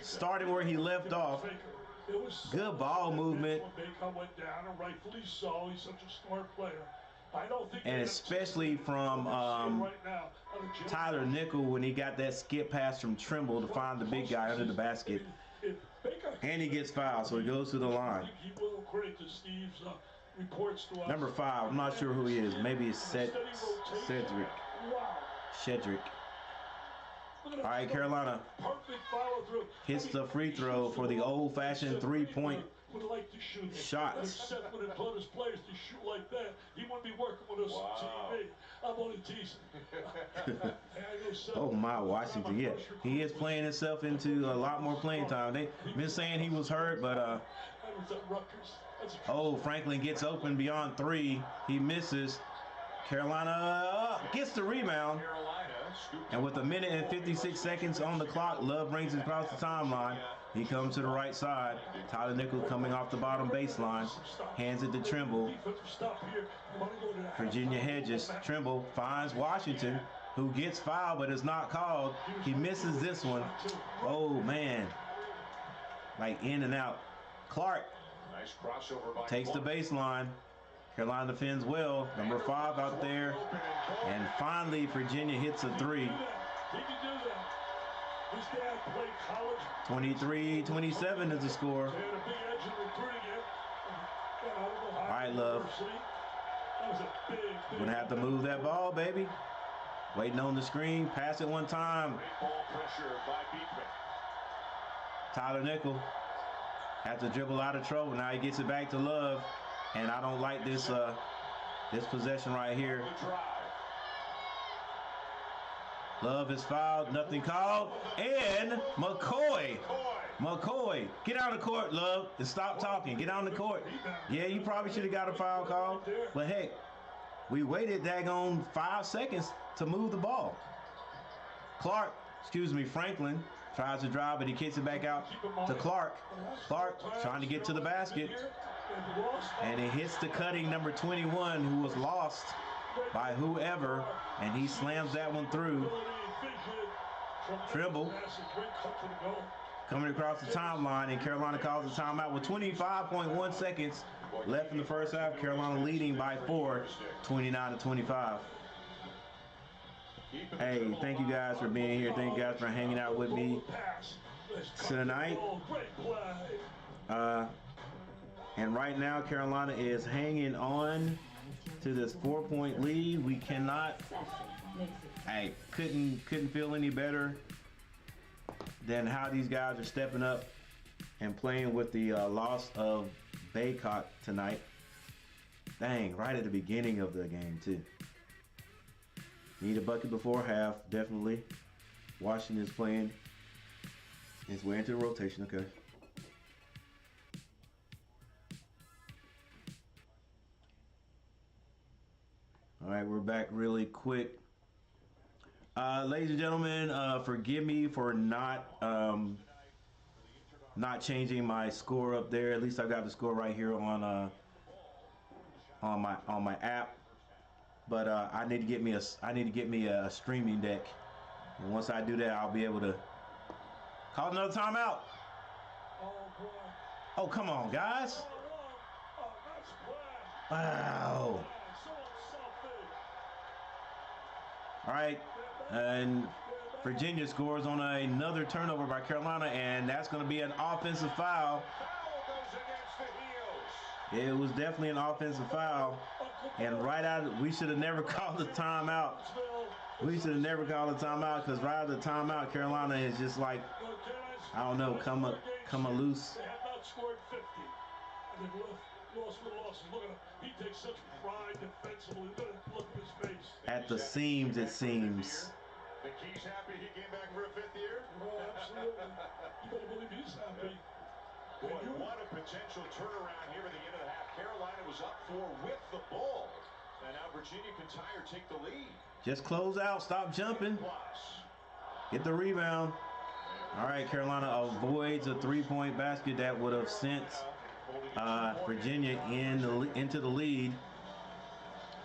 starting where he left off. Good ball movement. And especially from Tyler Nickel when he got that skip pass from Trimble to find the big guy under the basket. And he gets fouled, so he goes to the line. Number 5, I'm not sure who he is. Maybe it's Cedric. All right, Carolina hits the free throw for the old-fashioned three-point shots. Oh my, Washington. Yeah, he is playing himself into a lot more playing time. They've been saying he was hurt, but oh, Franklin gets open beyond 3. He misses. Carolina gets the rebound. And with 1:56 on the clock, Love brings it across the timeline. He comes to the right side. Tyler Nichols coming off the bottom baseline. Hands it to Trimble. Virginia hedges. Trimble finds Washington, who gets fouled but is not called. He misses this one. Oh, man. Like in and out. Clark takes the baseline. Carolina defends well. Number 5 out there. And finally, Virginia hits a 3. 23-27 is the score. All right, Love. You're going to have to move that ball, baby. Waiting on the screen. Pass it one time. Tyler Nickel has to dribble out of trouble. Now he gets it back to Love. And I don't like this this possession right here. Love is fouled, nothing called. And McCoy, get out of the court, Love, and stop talking. Get on the court. Yeah, you probably should have got a foul call. But heck, we waited daggone 5 seconds to move the ball. Franklin tries to drive, but he kicks it back out to Clark. Clark trying to get to the basket. And it hits the cutting number 21, who was lost by whoever, and he slams that one through. Trimble coming across the timeline, and Carolina calls a timeout with 25.1 seconds left in the first half. Carolina leading by 4, 29-25. Hey, thank you guys for being here. Thank you guys for hanging out with me tonight. And right now, Carolina is hanging on to this 4-point lead. We cannot. I couldn't feel any better than how these guys are stepping up and playing with the loss of Baycott tonight. Dang, right at the beginning of the game too. Need a bucket before half, definitely. Washington's playing his way into the rotation. Okay. All right, we're back really quick. Ladies and gentlemen, forgive me for not changing my score up there. At least I got the score right here on my app. But I need to get me a streaming deck, and once I do that, I'll be able to call another timeout. Oh, come on, guys! Wow. All right, and Virginia scores on another turnover by Carolina, and that's going to be an offensive foul. It was definitely an offensive foul, and we should have never called the timeout. We should have never called the timeout, because right out of the timeout, Carolina is just like, I don't know, come a loose. They have not scored 50. And they've lost for losses. Look at him. He takes such pride defensively. Look at his face. At the seams, it seems. Think he's happy he came back for a 5th year? Oh, absolutely. You better believe he's happy. Boy, what a potential turnaround here at the end of the half. Carolina was up 4 with the ball. And now Virginia can tie or take the lead. Just close out. Stop jumping. Get the rebound. All right, Carolina avoids a 3-point basket that would have sent Virginia into the lead.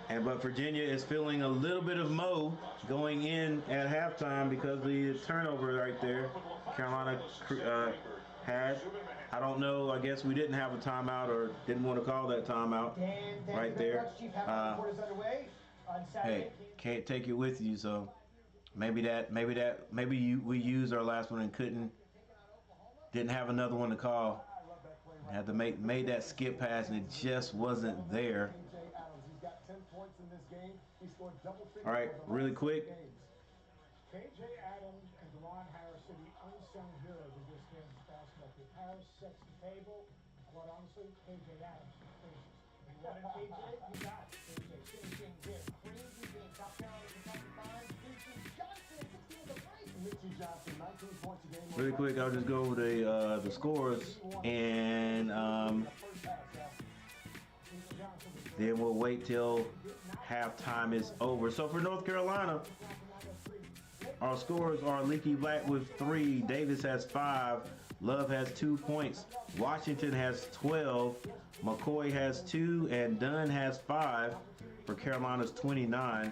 But Virginia is feeling a little bit of mo going in at halftime because of the turnover right there Carolina had. I don't know. I guess we didn't have a timeout or didn't want to call that timeout right there. Hey, can't take it with you, so maybe we used our last one and didn't have another one to call. Had to made that skip pass and it just wasn't there. All right, really quick. KJ Adams and Deron Harris are the unsung heroes of this game's basketball team. Harris sets the table. Quite honestly, KJ Adams finishes. You wanted KJ? You got it. KJ finishing this. Crazy game. South Carolina in 95. Johnson. Really quick, I'll just go over the scores, and then we'll wait till halftime is over. So for North Carolina, our scores are Leaky Black with 3, Davis has 5, Love has 2 points, Washington has 12, McCoy has 2, and Dunn has 5 for Carolina's 29.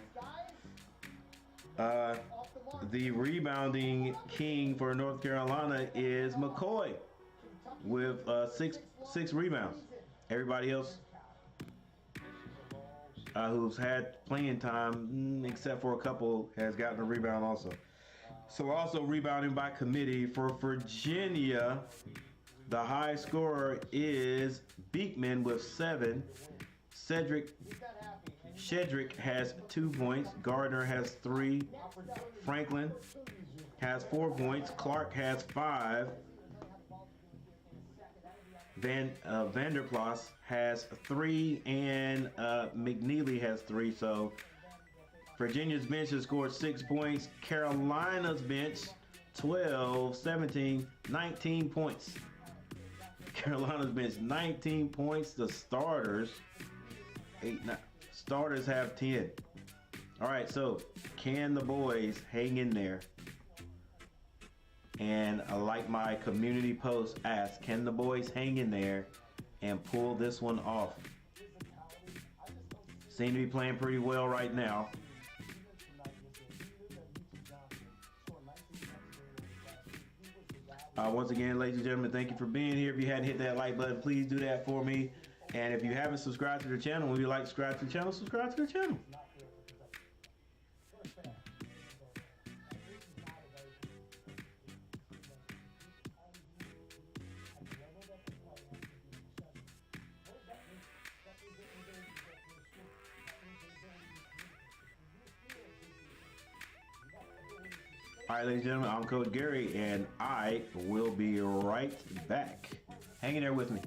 The rebounding king for North Carolina is McCoy with six rebounds. Everybody else who's had playing time, except for a couple, has gotten a rebound also. So also rebounding by committee for Virginia, the high scorer is Beekman with 7. Shedrick has 2 points. Gardner has 3. Franklin has 4 points. Clark has 5. Vanderplas has 3, and McNeely has 3. So Virginia's bench has scored 6 points. Carolina's bench 12, 17, 19 points. Carolina's bench 19 points. The starters 8, 9. Starters have 10. All right, so can the boys hang in there? And like my community post asked, can the boys hang in there and pull this one off? Seem to be playing pretty well right now. Once again, ladies and gentlemen, thank you for being here. If you hadn't hit that like button, please do that for me. And if you haven't subscribed to the channel, if you'd like to subscribe to the channel, subscribe to the channel. All right, ladies and gentlemen, I'm Coach Gary, and I will be right back. Hang in there with me.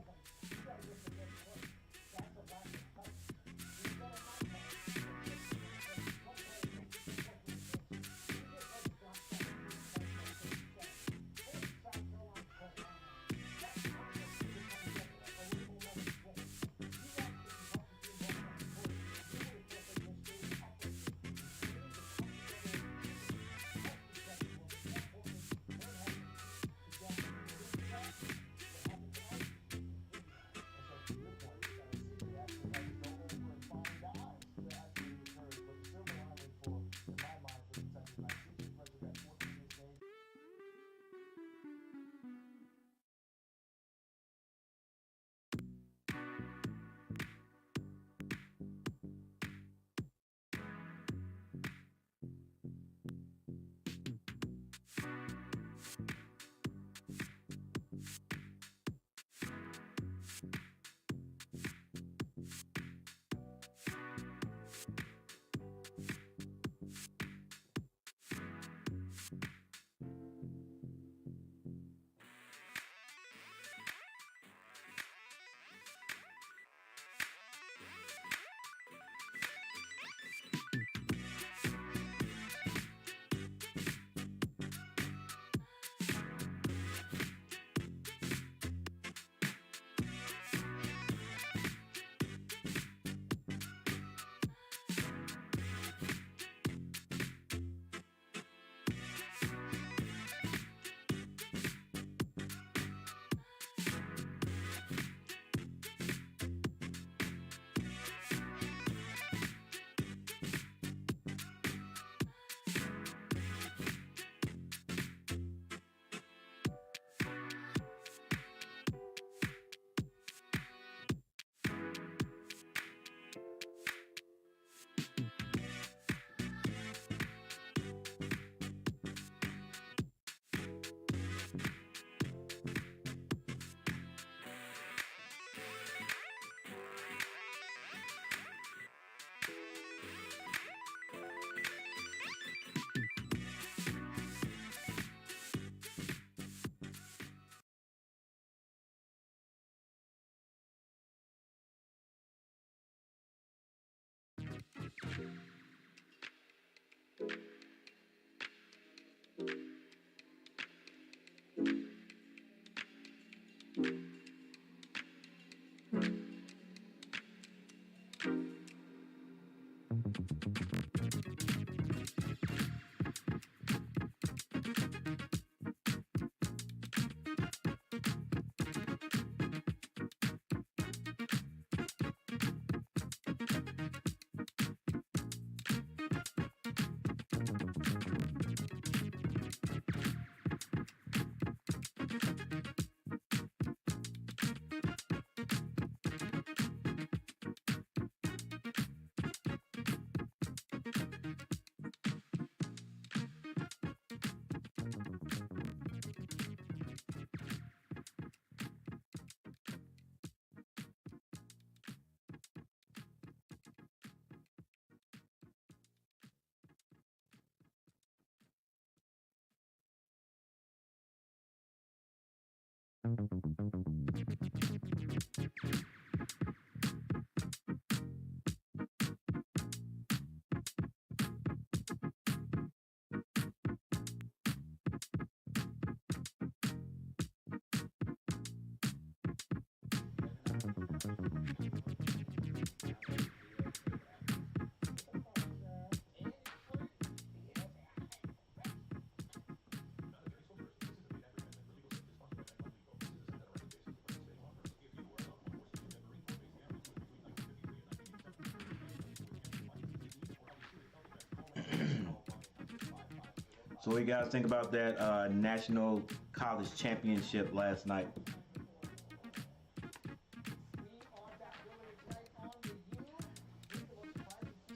So what do you guys think about that National College Championship last night?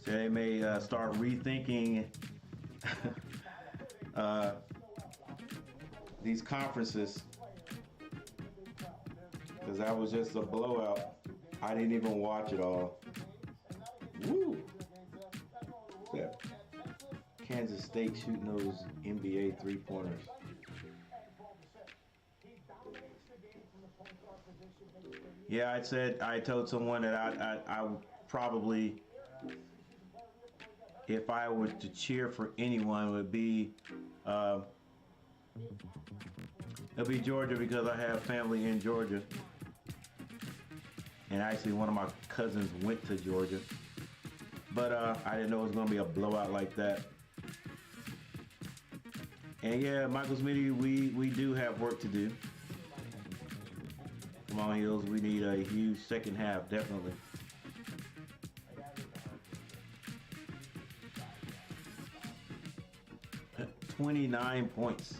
So they may start rethinking these conferences, because that was just a blowout. I didn't even watch it all. Woo! Yeah. Kansas State shooting those NBA three-pointers. Yeah, I told someone that I probably, if I were to cheer for anyone, would be it'll be Georgia, because I have family in Georgia, and actually one of my cousins went to Georgia, but I didn't know it was going to be a blowout like that. And yeah, Michael Smitty, we do have work to do. Come on, Heels, we need a huge second half, definitely. $29 points.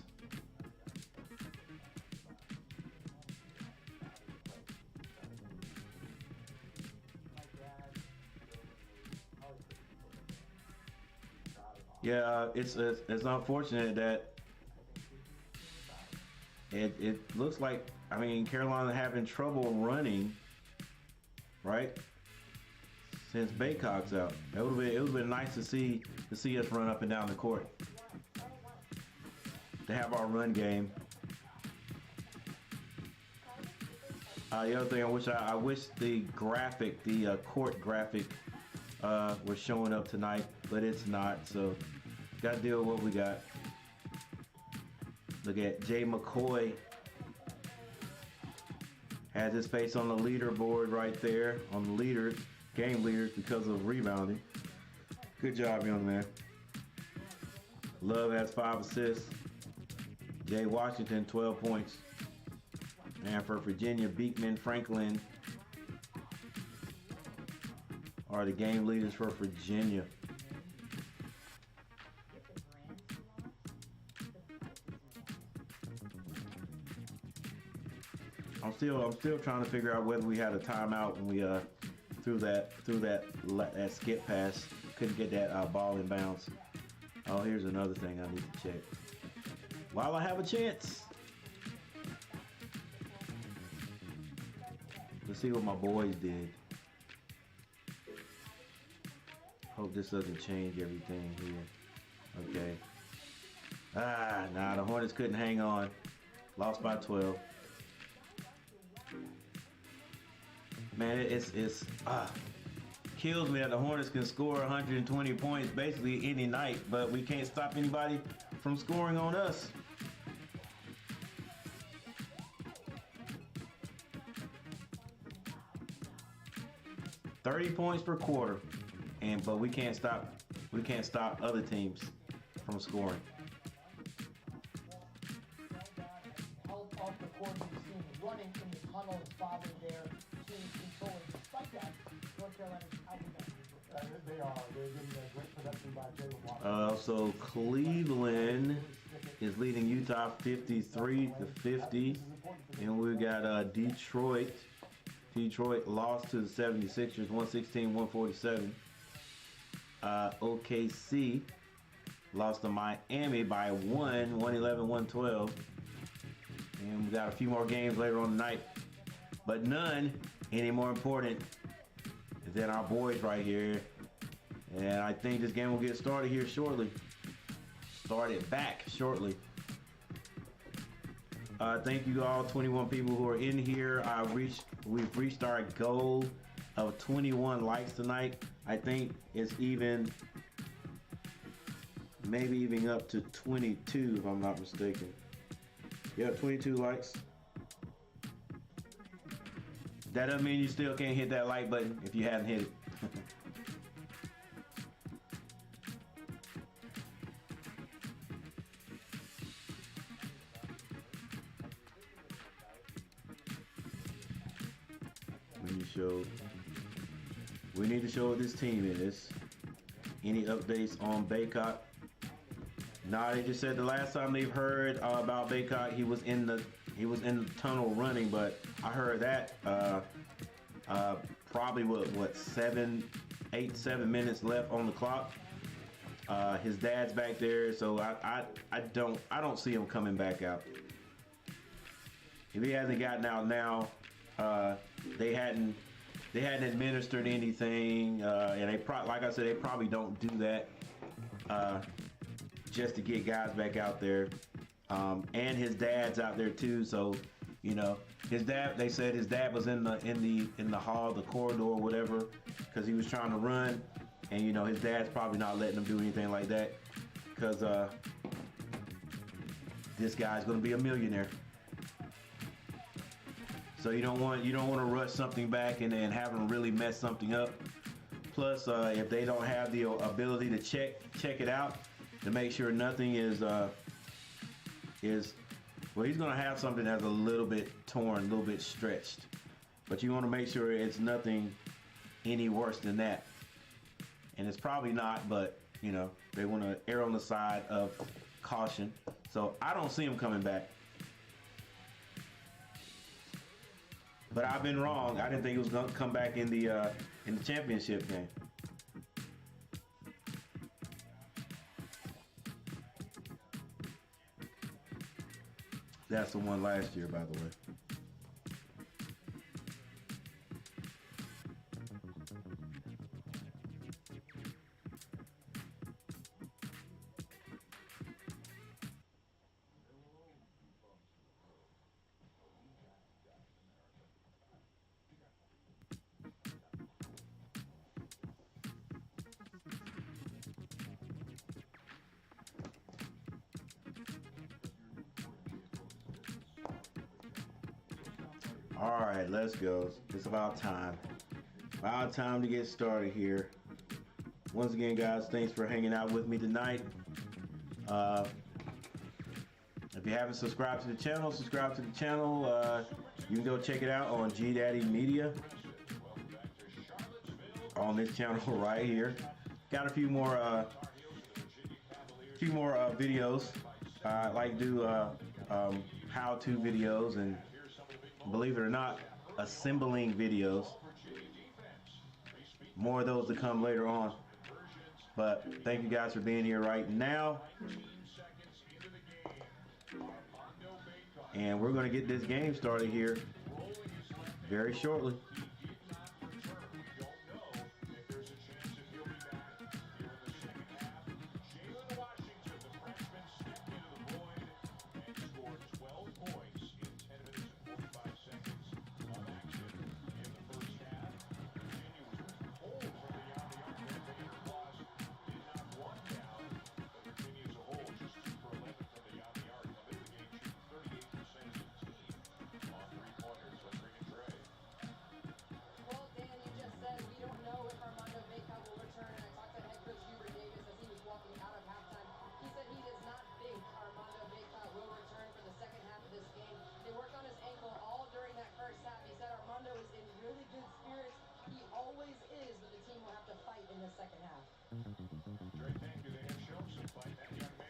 Yeah, it's unfortunate that it looks like, I mean, Carolina having trouble running, right? Since Baycock's out, it would have been nice to see us run up and down the court, to have our run game. The other thing I wish the graphic, the court graphic, was showing up tonight, but it's not. So got to deal with what we got. Look at Jay McCoy. Has his face on the leaderboard right there, on the game leaders, because of rebounding. Good job, young man. Love has 5 assists. Jay Washington, 12 points. And for Virginia, Beekman, Franklin are the game leaders for Virginia. I'm still trying to figure out whether we had a timeout when we threw that skip pass. Couldn't get that ball in bounds. Oh, here's another thing I need to check while I have a chance. Let's see what my boys did. Hope this doesn't change everything here. Okay. Nah, the Hornets couldn't hang on. Lost by 12. Man, it's kills me that the Hornets can score 120 points basically any night, but we can't stop anybody from scoring on us. $30 points per quarter, but we can't stop we can't stop other teams from scoring. Held off the court of the scene, running in the tunnel and following their team's controlling. Despite that, North Carolina's out of that. They are. They're getting a great production by Jalen Watson. So Cleveland is leading Utah 53-50. And we got Detroit. Detroit lost to the 76ers 116-147. OKC lost to Miami by 111-112. And we got a few more games later on tonight, but none any more important than our boys right here. And I think this game will get started here shortly. Started back shortly. Thank you all, 21 people who are in here. We've reached our goal of 21 likes tonight. I think it's maybe even up to 22 if I'm not mistaken. Yeah, 22 likes. That doesn't mean you still can't hit that like button if you haven't hit it. We need to show what this team is. Any updates on Baycott? Nah, they just said the last time they've heard about Baycott, he was in the tunnel running, but I heard that probably what 7 minutes left on the clock. His dad's back there, so I don't see him coming back out. If he hasn't gotten out now, they hadn't administered anything, and like I said, they probably don't do that just to get guys back out there. And his dad's out there too, so you know his dad. They said his dad was in the hall, the corridor, whatever, because he was trying to run, and you know his dad's probably not letting him do anything like that, because this guy's going to be a millionaire. So you don't want to rush something back and then have them really mess something up. Plus, if they don't have the ability to check it out to make sure nothing is well, he's going to have something that's a little bit torn, a little bit stretched. But you want to make sure it's nothing any worse than that. And it's probably not, but you know they want to err on the side of caution. So I don't see him coming back. But I've been wrong. I didn't think he was going to come back in the championship game. That's the one last year, by the way. All right, let's go. It's about time. About time to get started here. Once again, guys, thanks for hanging out with me tonight. If you haven't subscribed to the channel, subscribe to the channel. You can go check it out on G Daddy Media on this channel right here. Got a few more videos. I like to do how-to videos and, believe it or not, assembling videos. More of those to come later on. But thank you guys for being here right now. And we're going to get this game started here very shortly.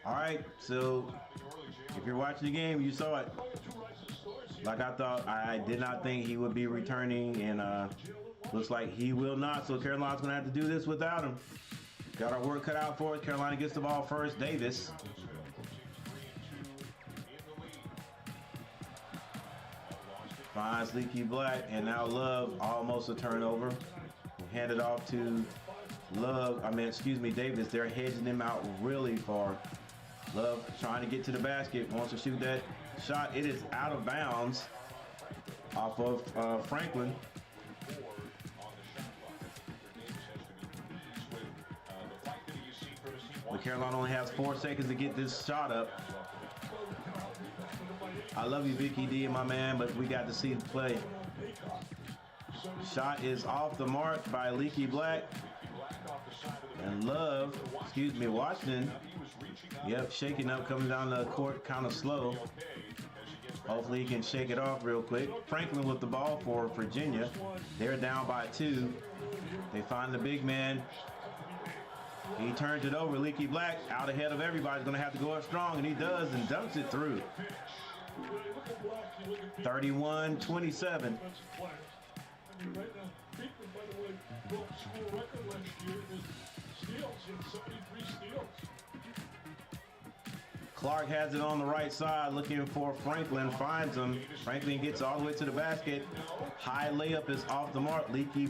All right, so if you're watching the game, you saw it. Like I thought, I did not think he would be returning, and looks like he will not. So Carolina's going to have to do this without him. Got our work cut out for us. Carolina gets the ball first. Davis. Finds Leaky Black, and now Love, almost a turnover. Hand it off to Davis. They're hedging him out really far. Love trying to get to the basket, wants to shoot that shot. It is out of bounds off of Franklin. But Carolina only has 4 seconds to get this shot up. I love you, Vicky D, and my man, but we got to see the play. Shot is off the mark by Leaky Black. And Washington, shaking up, coming down the court kind of slow. Hopefully he can shake it off real quick. Franklin with the ball for Virginia. They're down by 2. They find the big man. He turns it over. Leaky Black out ahead of everybody. He's going to have to go up strong, and he does, and dunks it through. 31-27. Clark has it on the right side, looking for Franklin, finds him. Franklin gets all the way to the basket. High layup is off the mark. Leaky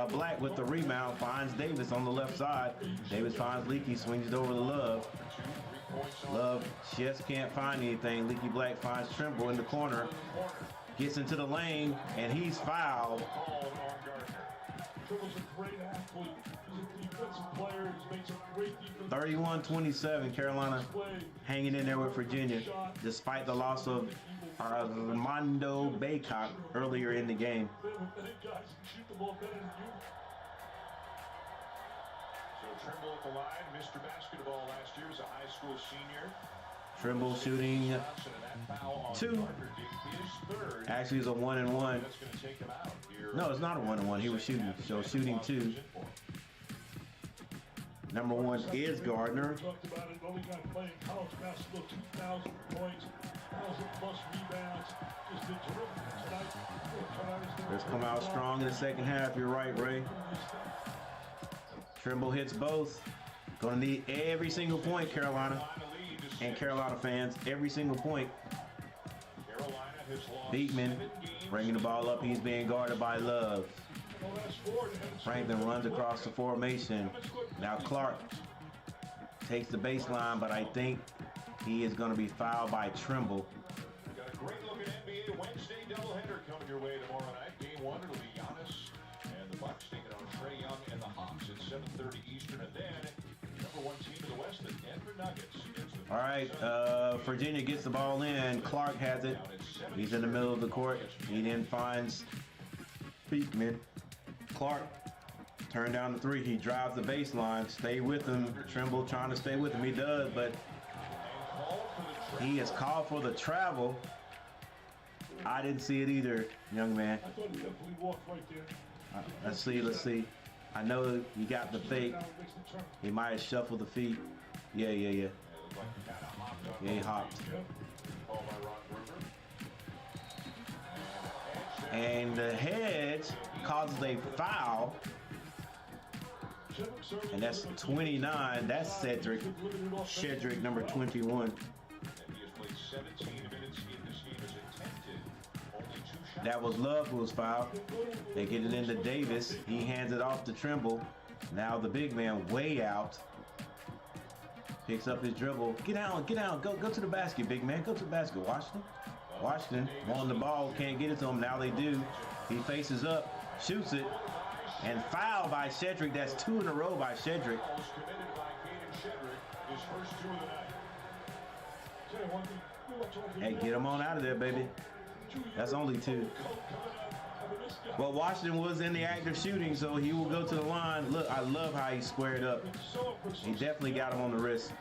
Black with the rebound, finds Davis on the left side. Davis finds Leaky, swings it over to Love. Love just can't find anything. Leaky Black finds Trimble in the corner. Gets into the lane, and he's fouled. Trimble's a great athlete. He's a defensive player. He's made some great defense. 31-27, Carolina hanging in there with Virginia, despite the loss of Armando Baycock earlier in the game. Trimble at the line, Mr. Basketball last year as a high school senior. Trimble shooting 2. Actually, it's a 1-and-1. No, it's not a 1-and-1. He was shooting. So shooting 2. Number 1 is Gardner. Talked about it. Only guy playing college basketball, 2,000 points, 1,000+ rebounds. Just did terrific tonight. Let's come out strong in the second half. You're right, Ray. Trimble hits both. Gonna need every single point, Carolina. And Carolina fans, every single point. Beekman bringing the ball up. He's being guarded by Love. Franklin runs across the formation. Now Clark takes the baseline, but I think he is going to be fouled by Trimble. Got a great look at NBA Wednesday doubleheader coming your way tomorrow night. Game 1, it'll be Giannis and the Bucks taking on Trae Young and the Hawks at 7:30 Eastern, and then number 1 team in the West, the Denver Nuggets. All right, Virginia gets the ball in. Clark has it. He's in the middle of the court. He then finds Beekman. Clark turned down the 3. He drives the baseline. Stay with him. Trimble trying to stay with him. He does, but he is called for the travel. I didn't see it either, young man. I thought he definitely walked right there. Let's see. I know he got the fake. He might have shuffled the feet. Yeah. Yeah, he hopped. And the hedge causes a foul. And that's 29. That's Cedric. Shedrick, number 21. That was Love who was fouled. They get it into Davis. He hands it off to Trimble. Now the big man way out. Picks up his dribble. Get down. Go to the basket, big man. Go to the basket. Washington wanting the ball. Can't get it to him. Now they do. He faces up. Shoots it. And fouled by Shedrick. That's 2 in a row by Shedrick. Hey, get him on out of there, baby. That's only 2. Well, Washington was in the act of shooting, so he will go to the line. Look, I love how he squared up. He definitely got him on the wrist.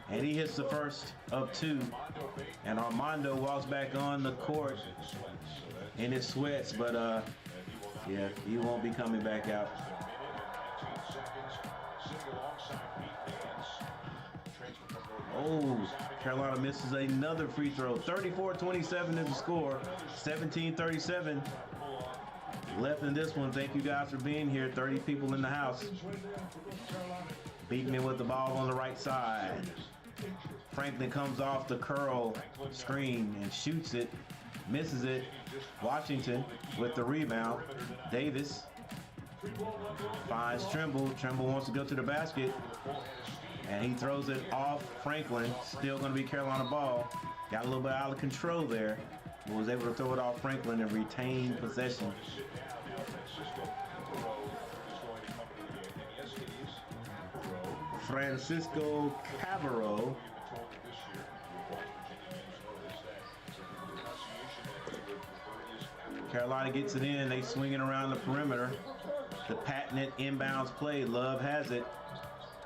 And he hits the first of 2. And Armando walks back on the court in his sweats, but Yeah, he won't be coming back out. Oh, Carolina misses another free throw. 34-27 is the score. 17-37 left in this one. Thank you guys for being here. 30 people in the house. Beekman with the ball on the right side. Franklin comes off the curl screen and shoots it. Misses it. Washington with the rebound. Davis finds Trimble. Trimble wants to go to the basket. And he throws it off Franklin. Still going to be Carolina ball. Got a little bit out of control there. But was able to throw it off Franklin and retain possession. Francisco Cavalier. Carolina gets it in. They swing it around the perimeter. The patented inbounds play. Love has it.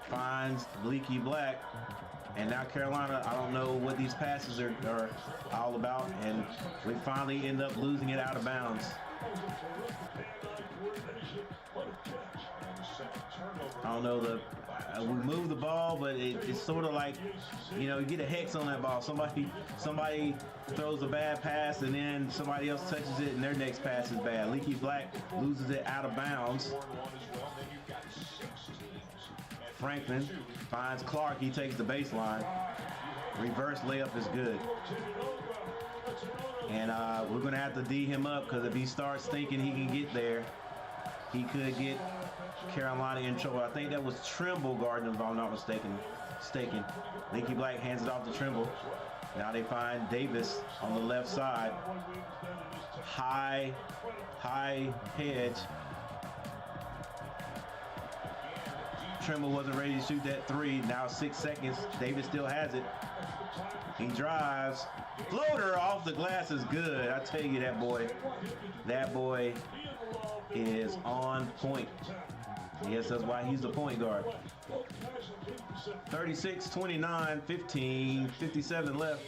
Finds Leaky Black. And now Carolina, I don't know what these passes are all about. And we finally end up losing it out of bounds. I don't know, we move the ball, but it's sort of like, you know, you get a hex on that ball. Somebody throws a bad pass, and then somebody else touches it, and their next pass is bad. Leaky Black loses it out of bounds. Franklin finds Clark. He takes the baseline. Reverse layup is good. And we're going to have to D him up, because if he starts thinking he can get there, he could get Carolina in trouble. I think that was Trimble guarding, if I'm not mistaken. Leaky Black hands it off to Trimble. Now they find Davis on the left side. High hedge. Trimble wasn't ready to shoot that three. Now 6 seconds. Davis still has it. He drives. Floater off the glass is good. I tell you, that boy is on point. Yes, that's why he's the point guard. 36-29, 57 left.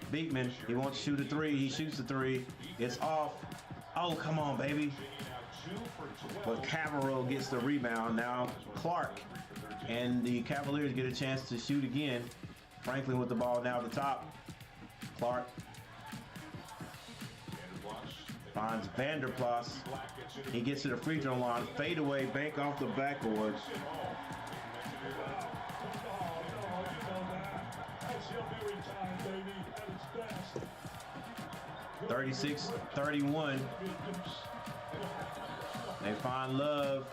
Beekman, he wants to shoot a three. He shoots the three. It's off. Oh, come on, baby. But Cavalier gets the rebound. Now Clark and the Cavaliers get a chance to shoot again. Franklin with the ball now at the top. Clark finds Vanderplas. He gets to the free throw line. Fade away, bank off the backboard. 36-31. They find Love,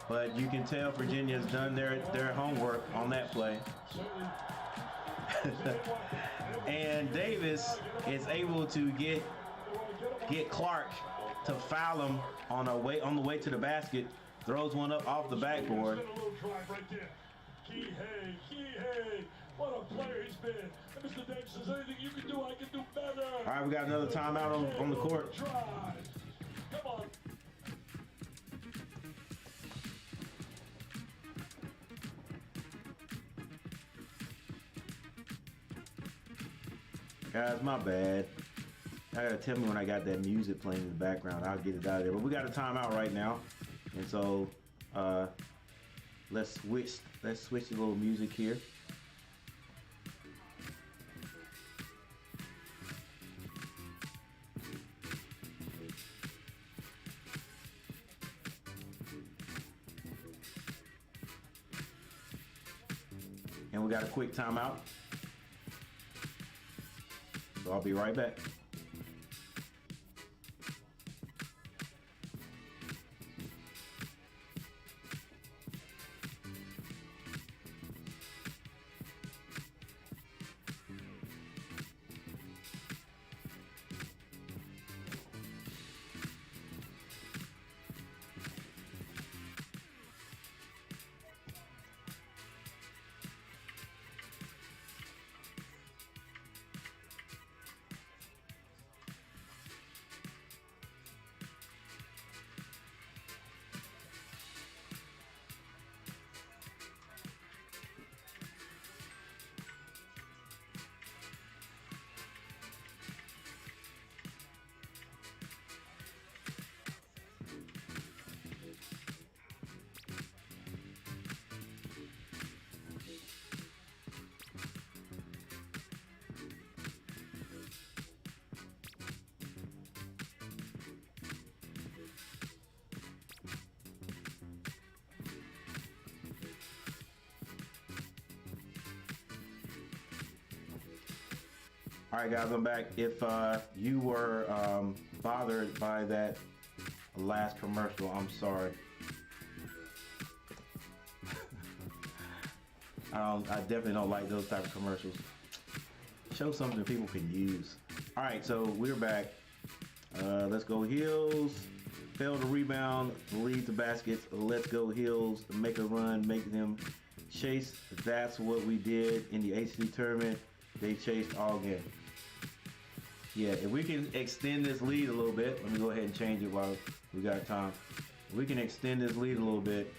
but you can tell Virginia's done their homework on that play. And Davis is able to get Clark to foul him on the way to the basket. Throws one up off the backboard. What a player he's been. And Mr. Davis says, anything you can do, I can do better. All right, we got another timeout on the court. Come on. Guys, my bad. I gotta tell me when I got that music playing in the background. I'll get it out of there. But we got a timeout right now, and so let's switch a little music here. And we got a quick timeout. So I'll be right back. All right, guys, I'm back. If you were bothered by that last commercial, I'm sorry. I definitely don't like those type of commercials. Show something people can use. All right, so we're back. Let's go Heels. Fail to rebound, lead to baskets. Let's go Heels. Make a run, make them chase. That's what we did in the HC tournament. They chased all game. Yeah, if we can extend this lead a little bit, let me go ahead and change it while we got time. If we can extend this lead a little bit,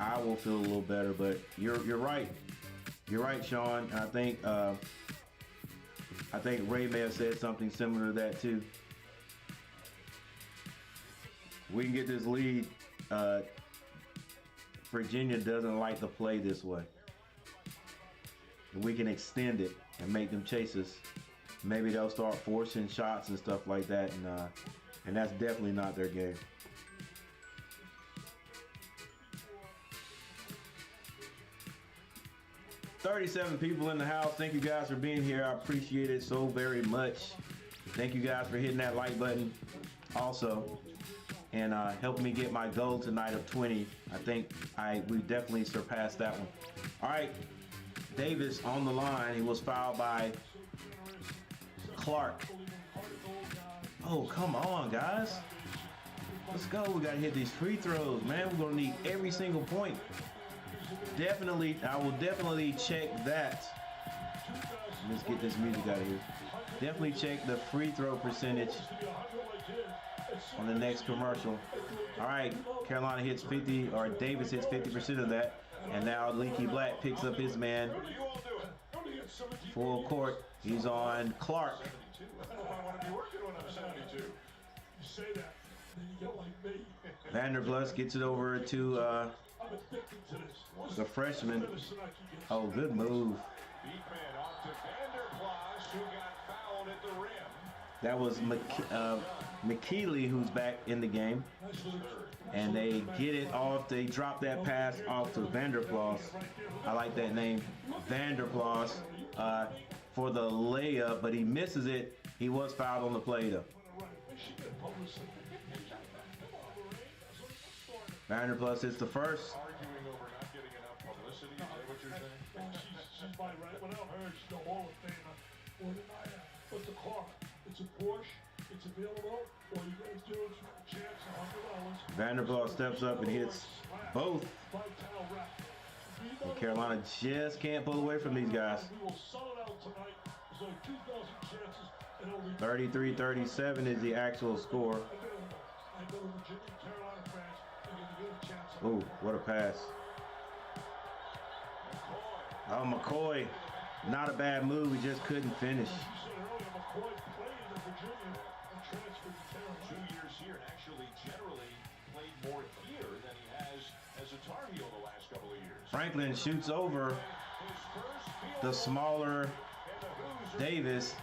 I will feel a little better. But you're right. You're right, Sean. And I think Ray may have said something similar to that too. We can get this lead. Virginia doesn't like to play this way. If we can extend it and make them chase us, maybe they'll start forcing shots and stuff like that, and that's definitely not their game. $37 people in the house. Thank you guys for being here. I appreciate it so very much. Thank you guys for hitting that like button also, and helping me get my goal tonight of 20. I think we definitely surpassed that one. All right, Davis on the line. He was fouled by Clark. Oh, come on, guys. Let's go. We got to hit these free throws, man. We're going to need every single point. Definitely, I will definitely check that. Let's get this music out of here. Definitely check the free throw percentage on the next commercial. All right, Carolina hits 50, or Davis hits 50% of that. And now Leaky Black picks up his man. Full court. He's on Clark. Vanderbilt gets it over to the freshman. Oh, good move. That was McKeely who's back in the game. And they get it off. They drop that pass off to Vanderplas. I like that name, Vanderplas, for the layup, but he misses it. He was fouled on the play though. Vanderplas hits the first. Arguing over not getting enough publicity. Is that what you're saying? She's my right. When I heard she's the Hall of Famer, or deny her. But the car, it's a Porsche, it's available, or you guys do it for a chance, $100. Vanderbilt steps up and hits both. And Carolina just can't pull away from these guys. 33-37 is the actual score. Ooh, what a pass. Oh, McCoy. Not a bad move. He just couldn't finish. 2 years here, and actually generally played more here than he has as a Tar Heel the last couple of years. Franklin shoots over the smaller Davis,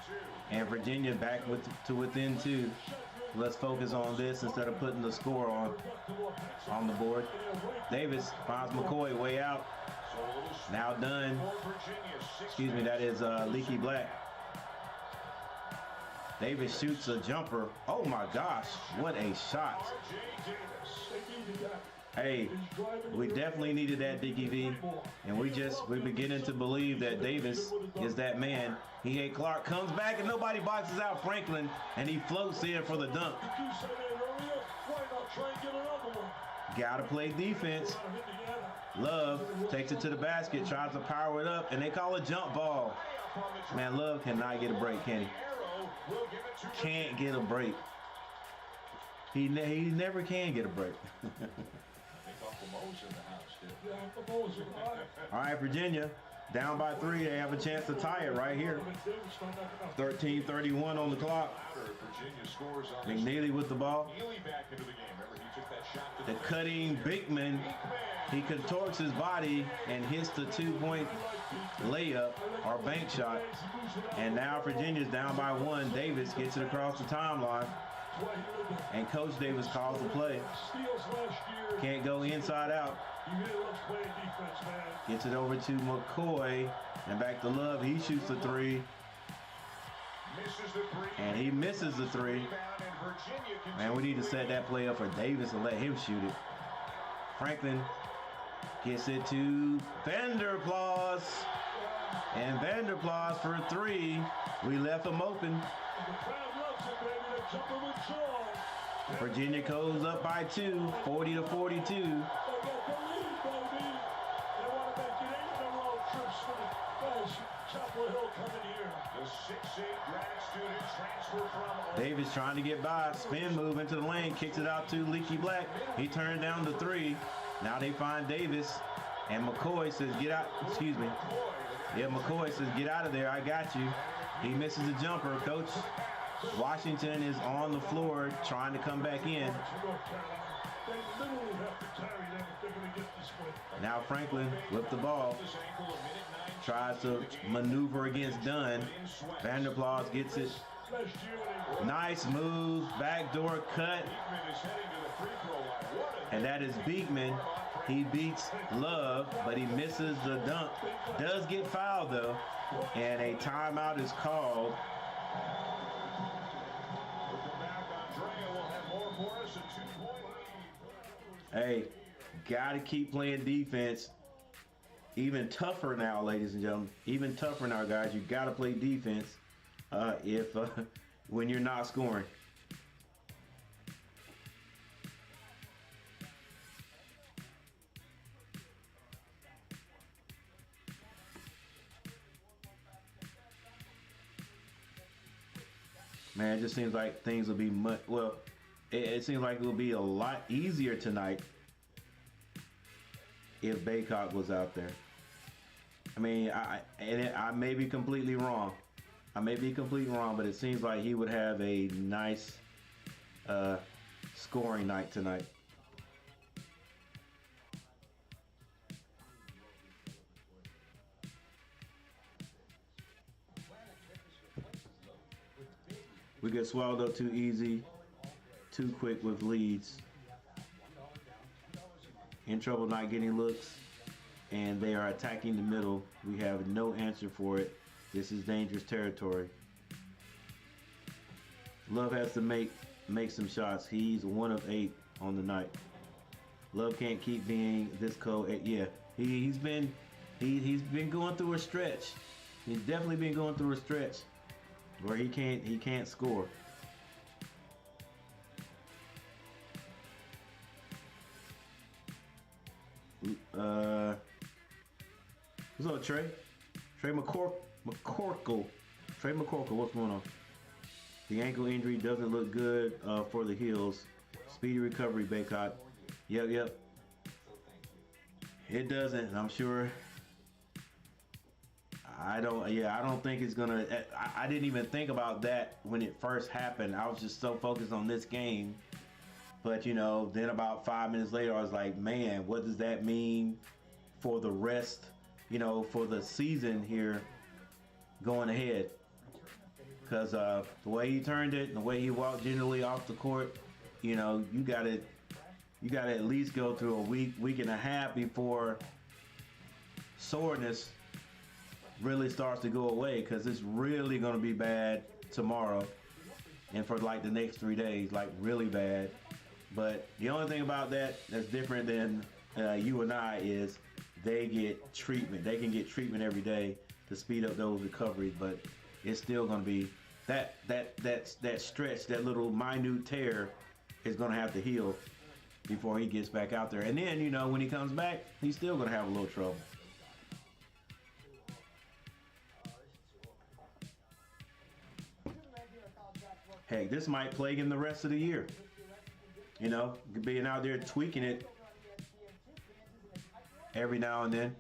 and Virginia back to within 2. Let's focus on this instead of putting the score on the board. Davis finds McCoy way out. Now done. Excuse me, that is Leaky Black. Davis shoots a jumper. Oh my gosh, what a shot. Hey, we definitely needed that, Dickie V. And we're beginning to believe that Davis is that man. He hit Clark, comes back, and nobody boxes out Franklin, and he floats in for the dunk. Gotta play defense. Love takes it to the basket, tries to power it up, and they call it jump ball. Man, Love cannot get a break, can he? Can't get a break. He never can get a break. All right, Virginia, down by 3. They have a chance to tie it right here. 13:31 on the clock. McNeely with the ball. The cutting Bickman. He contorts his body and hits the 2-point layup or bank shot. And now Virginia's down by 1. Davis gets it across the timeline. And Coach Davis calls the play. Can't go inside out. Gets it over to McCoy. And back to Love. He shoots the 3. And he misses the three. Man, we need to set that play up for Davis and let him shoot it. Franklin gets it to Vanderplas. And Vanderplas for three. We left him open. Virginia goes up by 2, 40-42. Davis trying to get by, spin move into the lane, kicks it out to Leaky Black. He turned down the 3. Now they find Davis, and McCoy says, get out, excuse me. Yeah, McCoy says, get out of there, I got you. He misses a jumper. Coach Washington is on the floor trying to come back in. Now Franklin with the ball. Tries to maneuver against Dunn. Vanderplas gets it. Nice move. Backdoor cut. And that is Beekman. He beats Love, but he misses the dunk. Does get fouled, though. And a timeout is called. Hey, got to keep playing defense. Even tougher now, ladies and gentlemen. Even tougher now, guys. You got to play defense when you're not scoring. Man, it just seems like things will be much, well, it seems like it will be a lot easier tonight if Baycock was out there. I mean, I may be completely wrong. But it seems like he would have a nice scoring night tonight. We get swallowed up too easy, too quick with leads. In trouble not getting looks, and they are attacking the middle. We have no answer for it. This is dangerous territory. Love has to make some shots. He's 1 of 8 on the night. Love can't keep being this cold. Yeah, he's been going through a stretch. He's definitely been going through a stretch where he can't score. What's up, Trey? Trey McCorkle. Trey McCorkle, what's going on? The ankle injury doesn't look good for the Heels. Speedy recovery, Baycott. Yep. It doesn't, and I'm sure. I don't think it's gonna. I didn't even think about that when it first happened. I was just so focused on this game. But then about 5 minutes later, I was like, man, what does that mean for the rest? For the season here going ahead. Because the way he turned it, and the way he walked generally off the court, you gotta at least go through a week and a half before soreness really starts to go away, because it's really going to be bad tomorrow and for like the next 3 days, like really bad. But the only thing about that's different than you and I is they get treatment. They can get treatment every day to speed up those recoveries, but it's still going to be that stretch, that little minute tear is going to have to heal before he gets back out there. And then, when he comes back, he's still going to have a little trouble. Hey, this might plague him the rest of the year. Being out there tweaking it every now and then.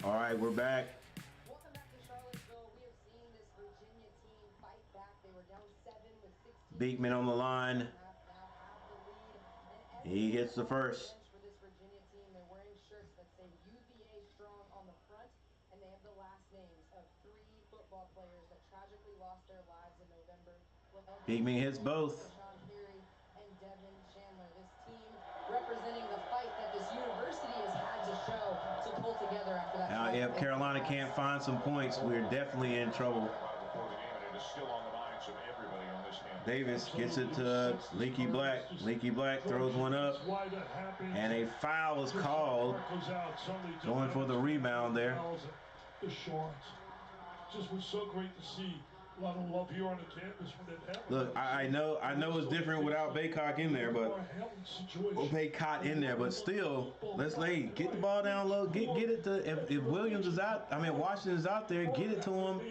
All right, we're back. Welcome back to Charlottesville. We have seen this Virginia team fight back. They were down 7 with 16. Beekman on the line. He hits the first. For this Virginia team, they're wearing shirts that say UVA strong on the front, and they have the last names of 3 football players that tragically lost their lives in November. Beekman hits both. together after that. Now, if Carolina can't find some points, we're definitely in trouble. Before the game, and it is still on the minds of everybody on this campus. Davis gets it to Leaky Black. Leaky Black throws one up, and a foul is called. Going for the rebound there. The short. Just was so great to see. A lot of love here on the campus when it happened. Look, I know it's different without Baycock in there, but Baycock in there, but still, let's get the ball down low, get it to if Williams is out, I mean Washington's out there, get it to him,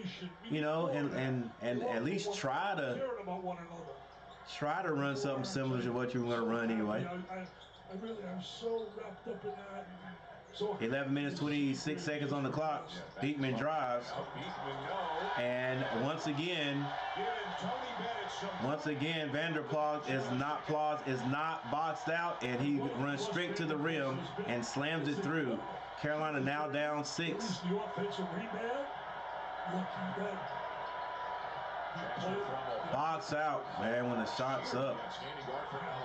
you know, and at least try to run something similar to what you were going to run anyway. I'm so wrapped up in that. 11 minutes, 26 seconds on the clock. Beekman drives. And once again, Vanderplas is not boxed out, and he runs straight to the rim and slams it through. Carolina now down 6. Box out, man, when the shot's up.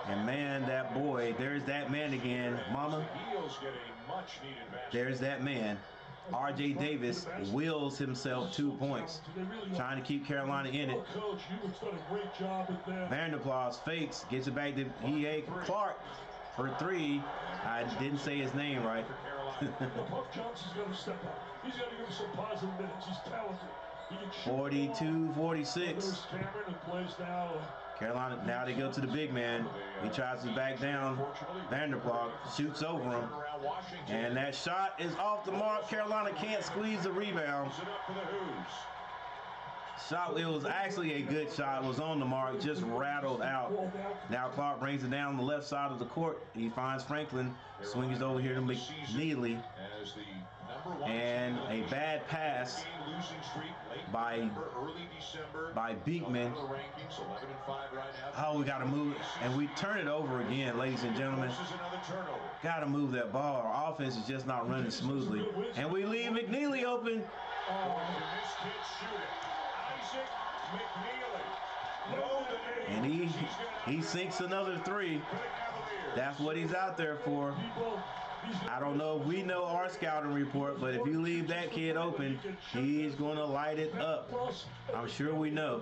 And man, that boy, there's that man again, mama. There's that man. R.J. Davis wills himself 2 points, trying to keep Carolina in it. Vanderplas fakes, gets it back to E.A. Clark for 3. I didn't say his name right. Puff Johnson's got to step up. He's got to give us some positive minutes. He's talented. 42-46. Carolina, now they go to the big man. He tries to back down. Vanderplas shoots over him. And that shot is off the mark. Carolina can't squeeze the rebound. Shot, it was actually a good shot. It was on the mark, just rattled out. Now Clark brings it down the left side of the court. He finds Franklin, swings over here to McNeely. And a bad pass by Beekman. Oh, we got to move, and we turn it over again, ladies and gentlemen. Got to move that ball. Our offense is just not running smoothly. And we leave McNeely open. And he sinks another 3. That's what he's out there for. I don't know if we know our scouting report, but if you leave that kid open, he's going to light it up. I'm sure we know.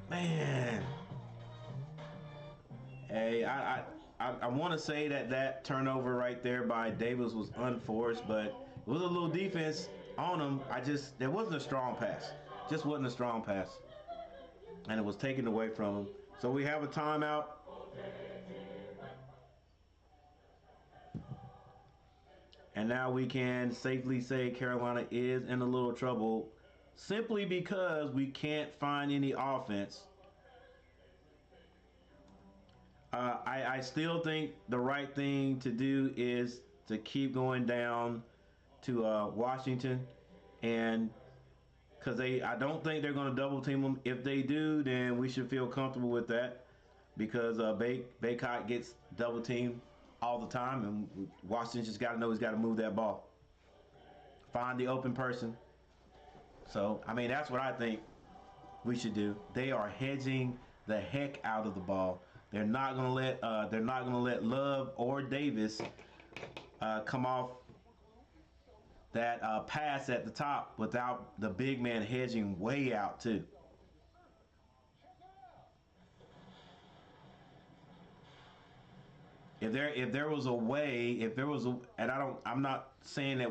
Man. Hey, I want to say that turnover right there by Davis was unforced, but it was a little defense on him. There wasn't a strong pass. Just wasn't a strong pass. And it was taken away from him. So we have a timeout. And now we can safely say Carolina is in a little trouble simply because we can't find any offense. I still think the right thing to do is to keep going down to Washington, and because I don't think they're going to double team them. If they do, then we should feel comfortable with that, because Baycott gets double teamed all the time, and Washington just got to know he's got to move that ball, find the open person. So I mean, that's what I think we should do. They are hedging the heck out of the ball. They're not gonna let Love or Davis come off that pass at the top without the big man hedging way out too. I'm not saying that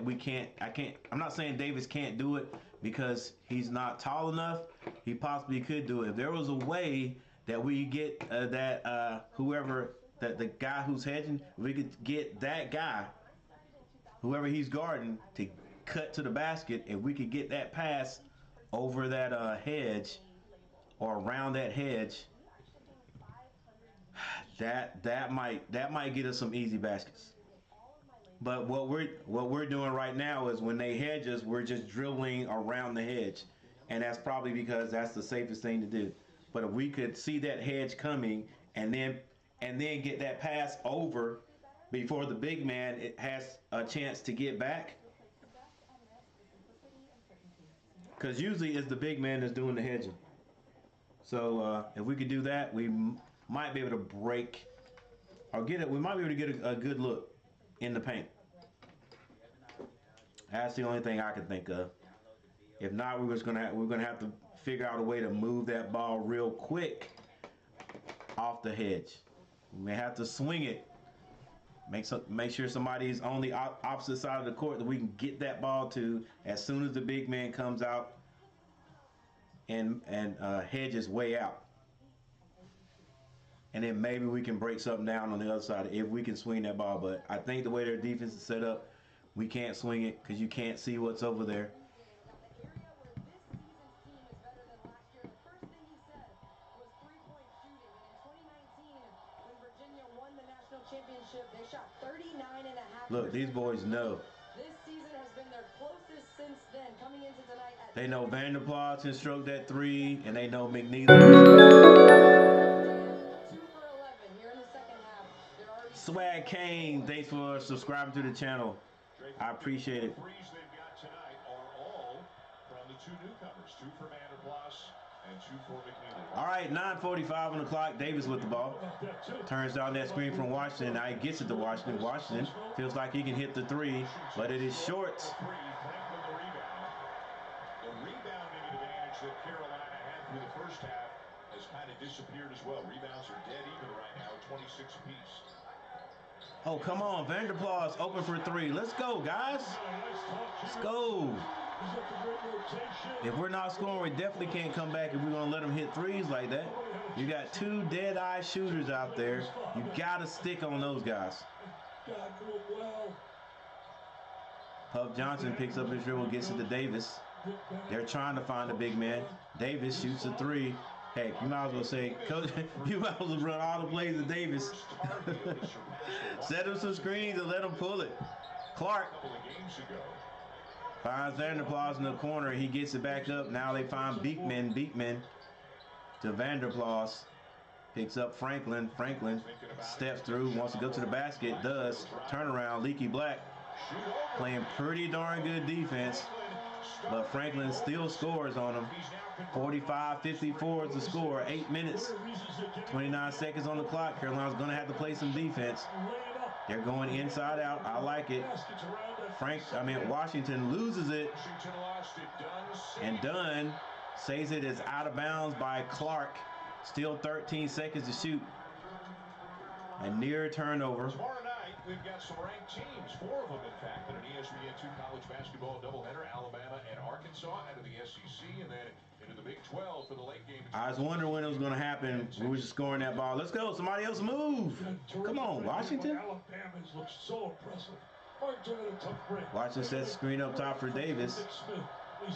I'm not saying Davis can't do it because he's not tall enough. He possibly could do it. If there was a way that we get the guy who's hedging, we could get that guy, whoever he's guarding, to cut to the basket, and we could get that pass over that hedge or around that hedge. That might get us some easy baskets. But what we're doing right now is when they hedge us, we're just dribbling around the hedge, and that's probably because that's the safest thing to do. But if we could see that hedge coming and then get that pass over before the big man has a chance to get back, because usually it's the big man that's doing the hedging. So if we could do that, we might be able to break or get it. We might be able to get a good look in the paint. That's the only thing I can think of. If not, we're gonna have to figure out a way to move that ball real quick off the hedge. We may have to swing it. Make sure somebody's on the opposite side of the court that we can get that ball to as soon as the big man comes out and hedges way out. And then maybe we can break something down on the other side if we can swing that ball. But I think the way their defense is set up, we can't swing it because you can't see what's over there. They shot 39.5%. Look, these boys know. This season has been their closest since then. Coming into tonight at They know Vanderplas can stroke that three, and they know McNeely. 2 for 11 here in the second half. They're already Swag Kane, thanks for subscribing to the channel. I appreciate it. Threes they've got tonight are all from the two newcomers, 2 for Vanderplas and 2 for McNeely. All right, 9:45 on the clock. Davis with the ball. Turns down that screen from Washington. Now he gets it to Washington. Washington feels like he can hit the three, but it is short. The rebounding advantage that Carolina had through the first half has kind of disappeared as well. Rebounds are dead even right now, 26 apiece. Oh, come on. Vanderplas open for three. Let's go, guys. Let's go. If we're not scoring, we definitely can't come back if we're going to let them hit threes like that. You got 2 dead-eye shooters out there. You got to stick on those guys. Puff Johnson picks up his dribble, gets it to Davis. They're trying to find a big man. Davis shoots a three. Heck, you might as well say, Coach, you might as well run all the plays to Davis. Set him some screens and let him pull it. Clark finds Vanderplas in the corner. He gets it back up. Now they find Beekman. Beekman to Vanderplas. Picks up Franklin. Franklin steps through, wants to go to the basket. Does. Turnaround. Leaky Black playing pretty darn good defense. But Franklin still scores on him. 45-54 is the score. 8 minutes. 29 seconds on the clock. Carolina's going to have to play some defense. They're going inside out. I like it. Washington loses it. And Dunn says it is out of bounds by Clark. Still 13 seconds to shoot. A near turnover. Tomorrow night, we've got some ranked teams. 4 of them, in fact, in an ESPN2 college basketball doubleheader. Alabama and Arkansas out of the SEC, and then into the Big 12 for the late game. I was wondering when it was going to happen. We were just scoring that ball. Let's go. Somebody else move. Come on, Washington. Alabama's looks so impressive. Washington sets the screen up top for Davis.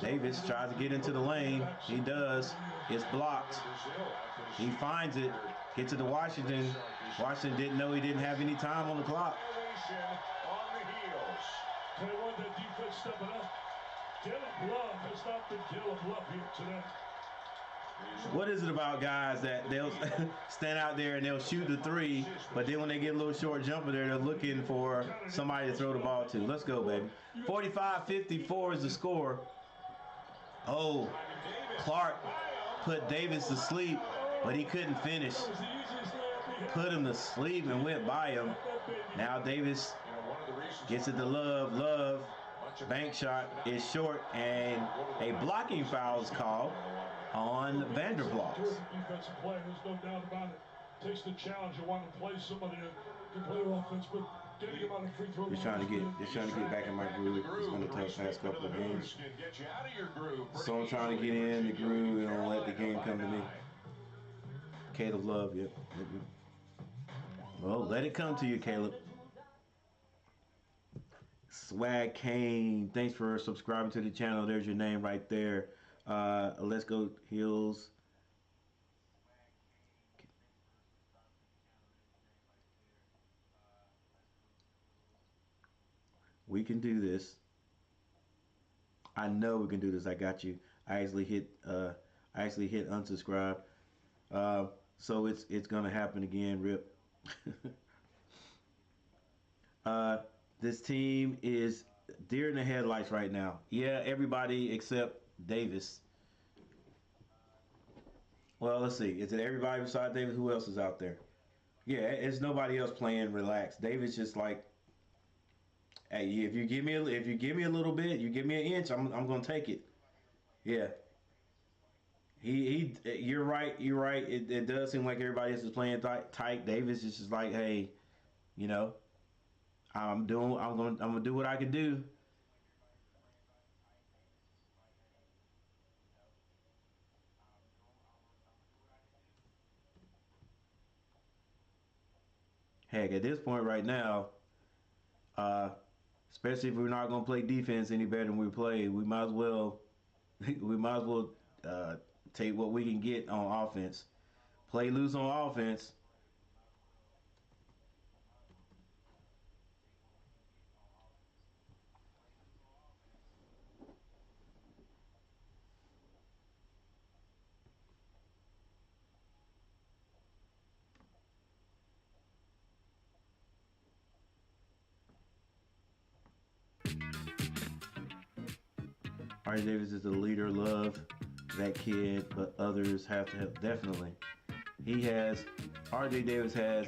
Davis tries to get into the lane. He does. It's blocked. He finds it. Gets it to Washington. Washington didn't know he didn't have any time on the clock. Tell you what, that defense stepping up. Caleb Love has not been Caleb Love here today. What is it about guys that they'll stand out there and they'll shoot the three, but then when they get a little short jumper there, they're looking for somebody to throw the ball to. Let's go, baby. 45-54 is the score. Oh, Clark put Davis to sleep, but he couldn't finish. Put him to sleep and went by him. Now Davis gets it to Love. Love, bank shot is short, and a blocking foul is called on Vanderplas. Defensive player, there's no doubt about it. Takes the challenge of wanting to play somebody that can play offense, but getting him on a free throw. They're trying to get back in my groove. It's been a tough past couple of games. So I'm trying to get in the groove and don't let the game come to me. Caleb Love, yep. Well, let it come to you, Caleb. Swag Kane, thanks for subscribing to the channel. There's your name right there. Let's go Hills. We can do this. I know we can do this. I got you. I actually hit unsubscribe. So it's gonna happen again, Rip. This team is deer in the headlights right now. Yeah, everybody except Davis. Well, let's see. Is it everybody besides Davis? Who else is out there? Yeah, it's nobody else playing relaxed. Davis just like Hey, if you give me a little bit, you give me an inch, I'm gonna take it. Yeah. You're right. You're right. It does seem like everybody else is playing tight. Davis is just like, hey, you know, I'm gonna do what I can do. Heck, at this point right now, uh, especially if we're not gonna play defense any better than we play, we might as well uh, take what we can get on offense. Play loose on offense. R.J. Davis is the leader. Love that kid, but others have to help. Definitely. R.J. Davis has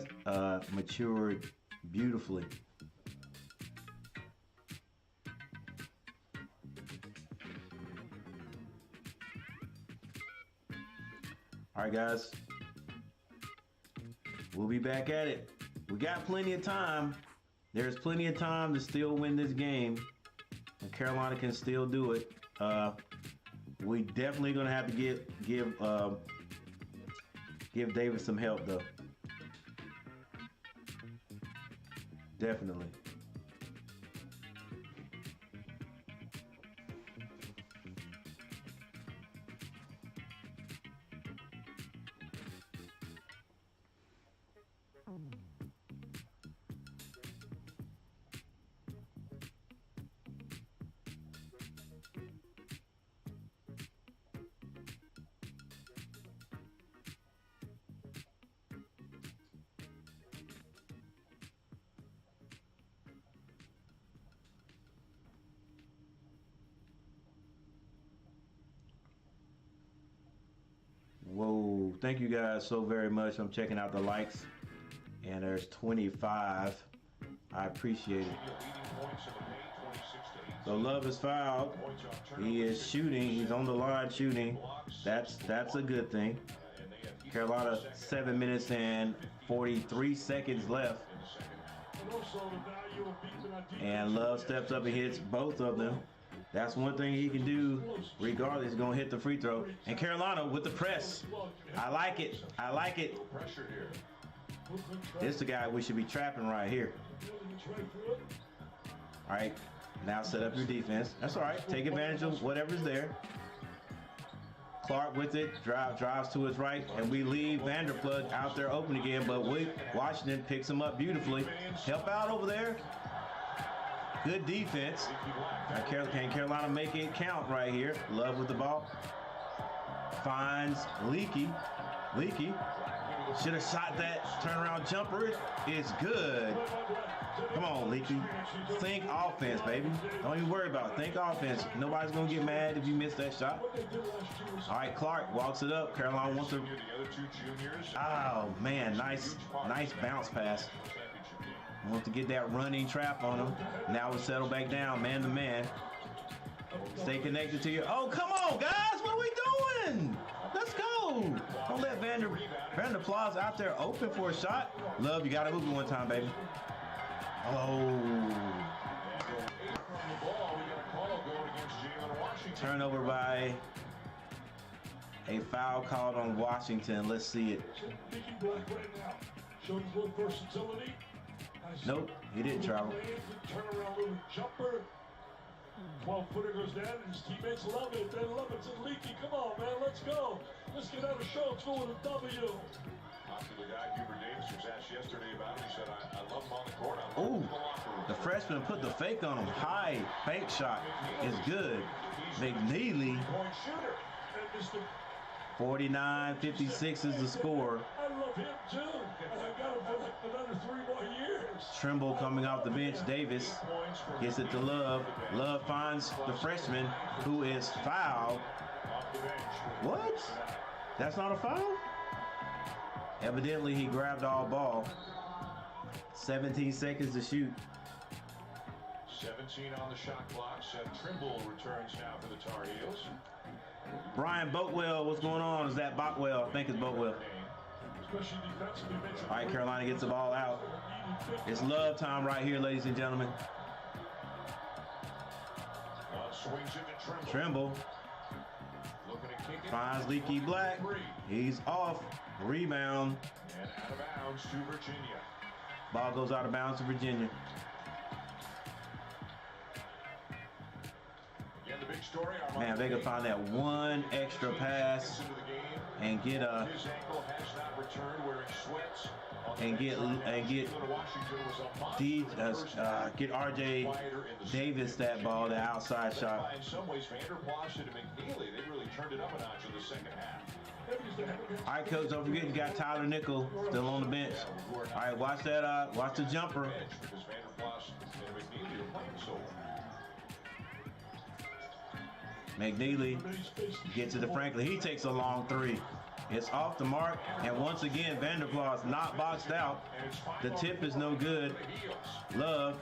matured beautifully. All right, guys. We'll be back at it. We got plenty of time. There's plenty of time to still win this game. And Carolina can still do it. We definitely gonna have to give Davis some help though. Definitely. Whoa, thank you guys so very much. I'm checking out the likes, and there's 25. I appreciate it. So Love is fouled. He is shooting. He's on the line shooting. That's a good thing. Carolina 7 minutes and 43 seconds left. And Love steps up and hits both of them. That's one thing he can do regardless. He's going to hit the free throw. And Carolina with the press. I like it. I like it. This is the guy we should be trapping right here. All right. Now set up your defense. That's all right. Take advantage of whatever's there. Clark with it. Drives to his right. And we leave Vanderplug out there open again. But Washington picks him up beautifully. Help out over there. Good defense. Can Carolina make it count right here? Love with the ball. Finds Leaky. Leaky should have shot that turnaround jumper. It's good. Come on, Leaky. Think offense, baby. Don't even worry about it. Think offense. Nobody's going to get mad if you miss that shot. All right, Clark walks it up. Carolina wants to... Oh, man. Nice bounce pass. Wants to get that running trap on him. Now we settle back down, man to man. Stay connected to your... Oh, come on, guys. What are we doing? Let's go. Don't let Vanderplug out there open for a shot. Love, you got to move it one time, baby. Oh. Turnover by a foul called on Washington. Let's see it. Nope, he didn't travel. Turnaround little jumper. 12-footer goes down, and his teammates love it. They love it. It's Leaky. Come on, man, let's go. Let's get out of show. Let's go with a W. Popular guy Hubert Davis was asked yesterday about it. He said, I love him on the court. Oh, the freshman put the fake on him. High fake shot is good. McNeely. 49-56 is the score. I love him too. And I got him for like another 3 more years. Trimble coming off the bench. Davis gets it to Love. Love finds the freshman who is fouled. What? That's not a foul? Evidently he grabbed all ball. 17 seconds to shoot. 17 on the shot clock. Seth Trimble returns now for the Tar Heels. Brian Boatwell, what's going on? Is that Boatwell? I think it's Boatwell. All right, Carolina gets the ball out. It's love time right here, ladies and gentlemen. Swings into Trimble finds Leaky Black. He's off. Rebound. And out of bounds to Virginia. Ball goes out of bounds to Virginia. Again, the big story, man, they could find that one extra pass and get a his ankle has not returned where he sweats. Get RJ Davis that ball, the outside shot. In some ways, Vanderplas and McNeely, they really turned it up a notch in the second half. All right, coach, don't forget you got Tyler Nickel still on the bench. All right, watch that. Watch the jumper. Because Vanderplas and McNeely are playing so well. McNeely gets it to Franklin. He takes a long three. It's off the mark, and once again, Vanderplas not boxed out. The tip is no good. Love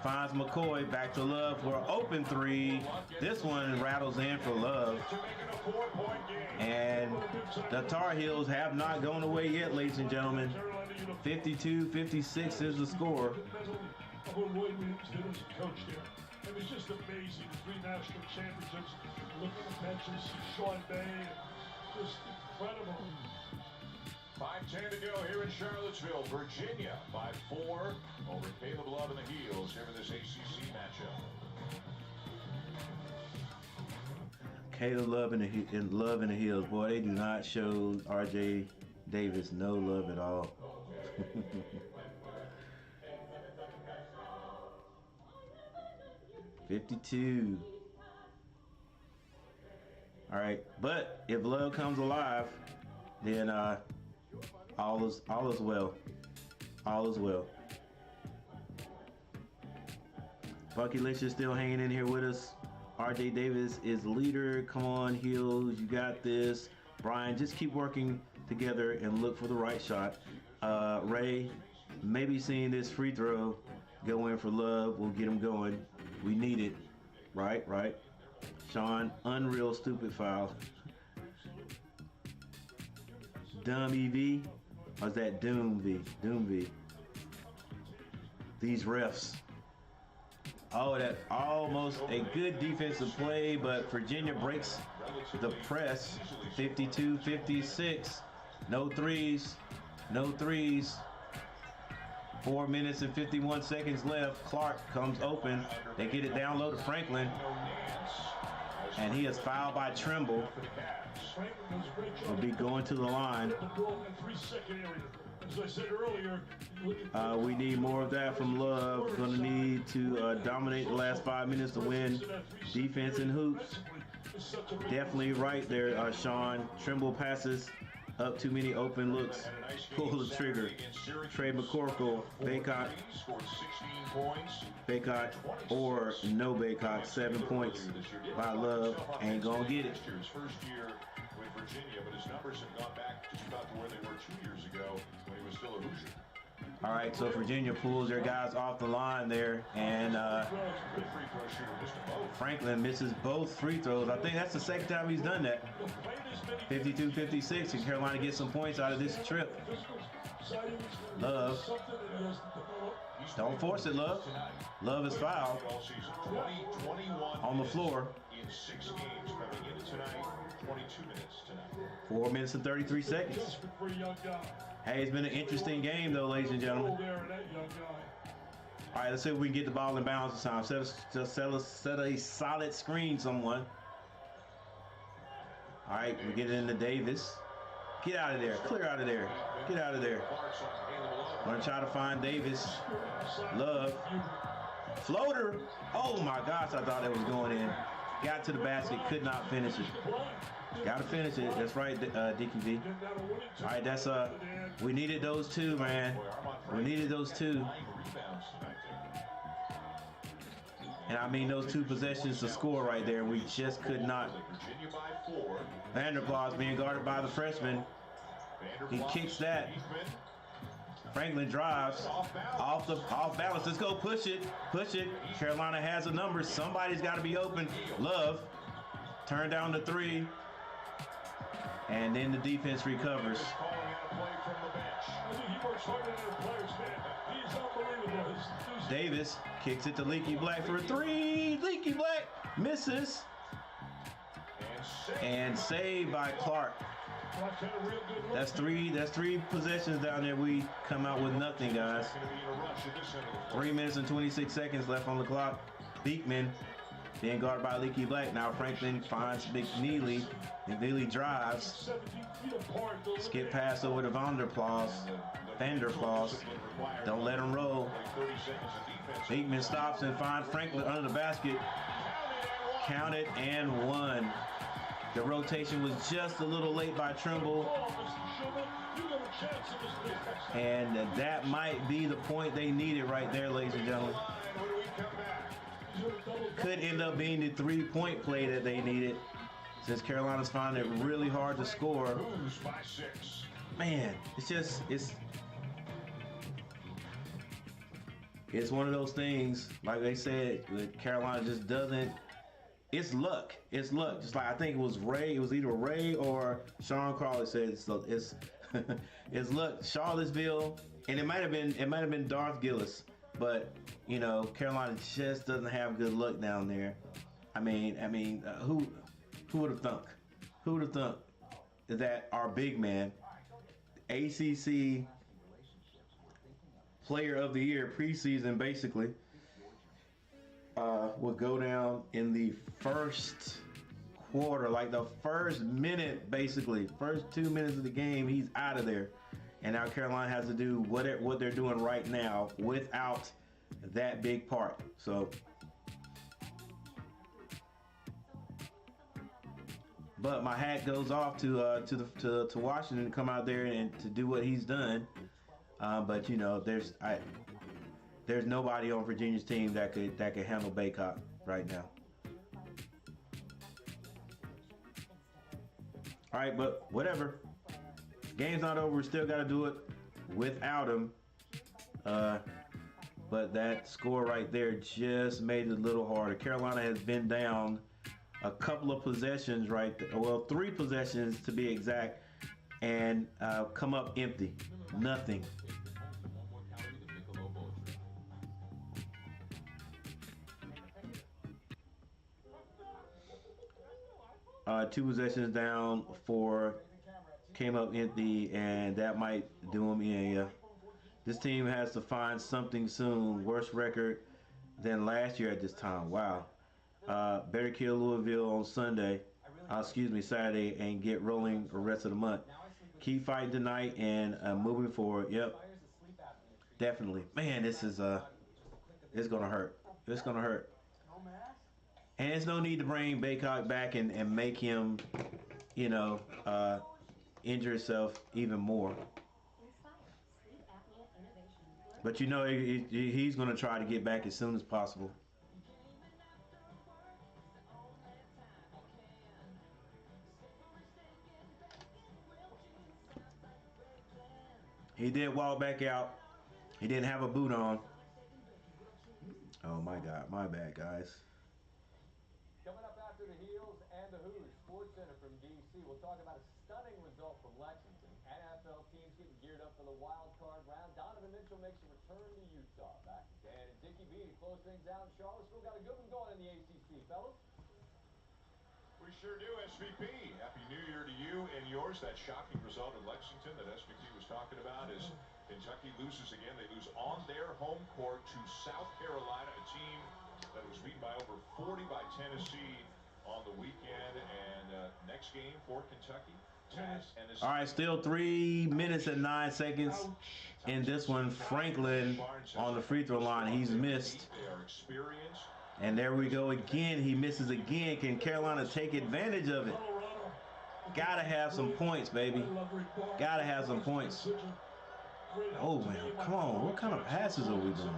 finds McCoy, back to Love for an open three. This one rattles in for Love. And the Tar Heels have not gone away yet, ladies and gentlemen. 52-56 is the score. It was just amazing. 3 national championships. Look at the benches, Sean Bay, just incredible. 5:10 to go here in Charlottesville. Virginia by 4 over Caleb Love and the Heels here in this ACC matchup. Caleb Love and the Heels, boy, they do not show RJ Davis no love at all. $52. All right, but if Love comes alive, then all is well. All is well. Bucky Lynch is still hanging in here with us. RJ Davis is leader. Come on, Heels, you got this. Brian, just keep working together and look for the right shot. Ray, maybe seeing this free throw go in for Love will get him going. We need it. Right. Sean, unreal stupid foul. Dumb EV? Or is that Doom V? Doom V. These refs. Oh, that's almost a good defensive play, but Virginia breaks the press. 52-56. No threes. 4 minutes and 51 seconds left. Clark comes open. They get it down low to Franklin. And he is fouled by Trimble. Will be going to the line. We need more of that from Love. Going to need to dominate the last 5 minutes to win defense and hoops. Definitely right there, Sean. Trimble passes up too many open looks. Pull the trigger. Trey McCorkle, Baycott, or no Baycott. 7 points by Love. Ain't gonna get it. His first year with Virginia, but his numbers have gone back just about to where they were 2 years ago when he was still a Hoosier. All right, so Virginia pulls their guys off the line there, and Franklin misses both free throws. I think that's the second time he's done that. 52-56, and Carolina gets some points out of this trip. Love. Don't force it, Love. Love is fouled on the floor. In 6 games coming into tonight, 22 minutes tonight. 4 minutes and 33 seconds. Hey, it's been an interesting game, though, ladies and gentlemen. All right, let's see if we can get the ball in bounds this time. Set a solid screen, someone. All right, we get it into Davis. Get out of there. Clear out of there. Get out of there. Gonna try to find Davis. Love. Floater. Oh, my gosh, I thought that was going in. Got to the basket, could not finish it. Got to finish it. That's right, DQV. All right, that's we needed those two, man. We needed those two. And I mean those 2 possessions to score right there. We just could not. Vanderplas being guarded by the freshman. He kicks that. Franklin drives off balance. Let's go, push it. Carolina has a number. Somebody's got to be open. Love turned down the three, and then the defense recovers. Davis kicks it to Leaky Black for a three. Leaky Black misses, and saved by Clark. That's three possessions down there. We come out with nothing, guys. 3 minutes and 26 seconds left on the clock. Beekman being guarded by Leaky Black. Now Franklin finds McNeely. McNeely drives. Skip pass over to Vanderplas. Don't let him roll. Beekman stops and finds Franklin under the basket. Counted and one. The rotation was just a little late by Trimble. And that might be the point they needed right there, ladies and gentlemen. Could end up being the three-point play that they needed, since Carolina's finding it really hard to score. Man, it's one of those things, like they said, that Carolina just doesn't. It's luck. It's luck. Just like I think it was either Ray or Sean Crawley said it's it's luck. Charlottesville, and it might have been Darth Gillis, but you know, Carolina just doesn't have good luck down there. I mean, who would have thunk? Who would have thunk that our big man, ACC Player of the Year preseason, basically, would go down in the first quarter, like the first minute, basically, first 2 minutes of the game, he's out of there. And now Carolina has to do what they're doing right now without that big part. So, but my hat goes off to Washington to come out there and to do what he's done. But you know, there's nobody on Virginia's team that could handle Baycott right now. All right, but whatever. Game's not over. We still got to do it without him. But that score right there just made it a little harder. Carolina has been down a couple of possessions right there. Well, 3 possessions to be exact, and come up empty. Nothing. 2 possessions down, 4 came up empty, and that might do him in. Yeah. This team has to find something soon. Worse record than last year at this time. Wow. Better kill Louisville on Saturday, and get rolling the rest of the month. Keep fighting tonight and moving forward. Yep. Definitely. Man, this is it's gonna hurt. It's gonna hurt. And there's no need to bring Baycott back and make him, injure himself even more. But he's going to try to get back as soon as possible. He did walk back out. He didn't have a boot on. Oh my God, my bad, guys. Coming up after the Heels and the Who's, Sports Center from D.C. We'll talk about a stunning result from Lexington. NFL teams getting geared up for the wild card round. Donovan Mitchell makes a return to Utah. Back again, and Dickie B to close things out in Charlottesville. Got a good one going in the ACC, fellas. We sure do, SVP. Happy New Year to you and yours. That shocking result in Lexington that SVP was talking about is Kentucky loses again. They lose on their home court to South Carolina, a team that was beaten by over 40 by Tennessee on the weekend. And next game for Kentucky. All right, still 3 minutes and 9 seconds in this one. Franklin on the free throw line. He's missed. And there we go again. He misses again. Can Carolina take advantage of it? Gotta have some points, baby. Gotta have some points. Oh, man. Come on. What kind of passes are we doing?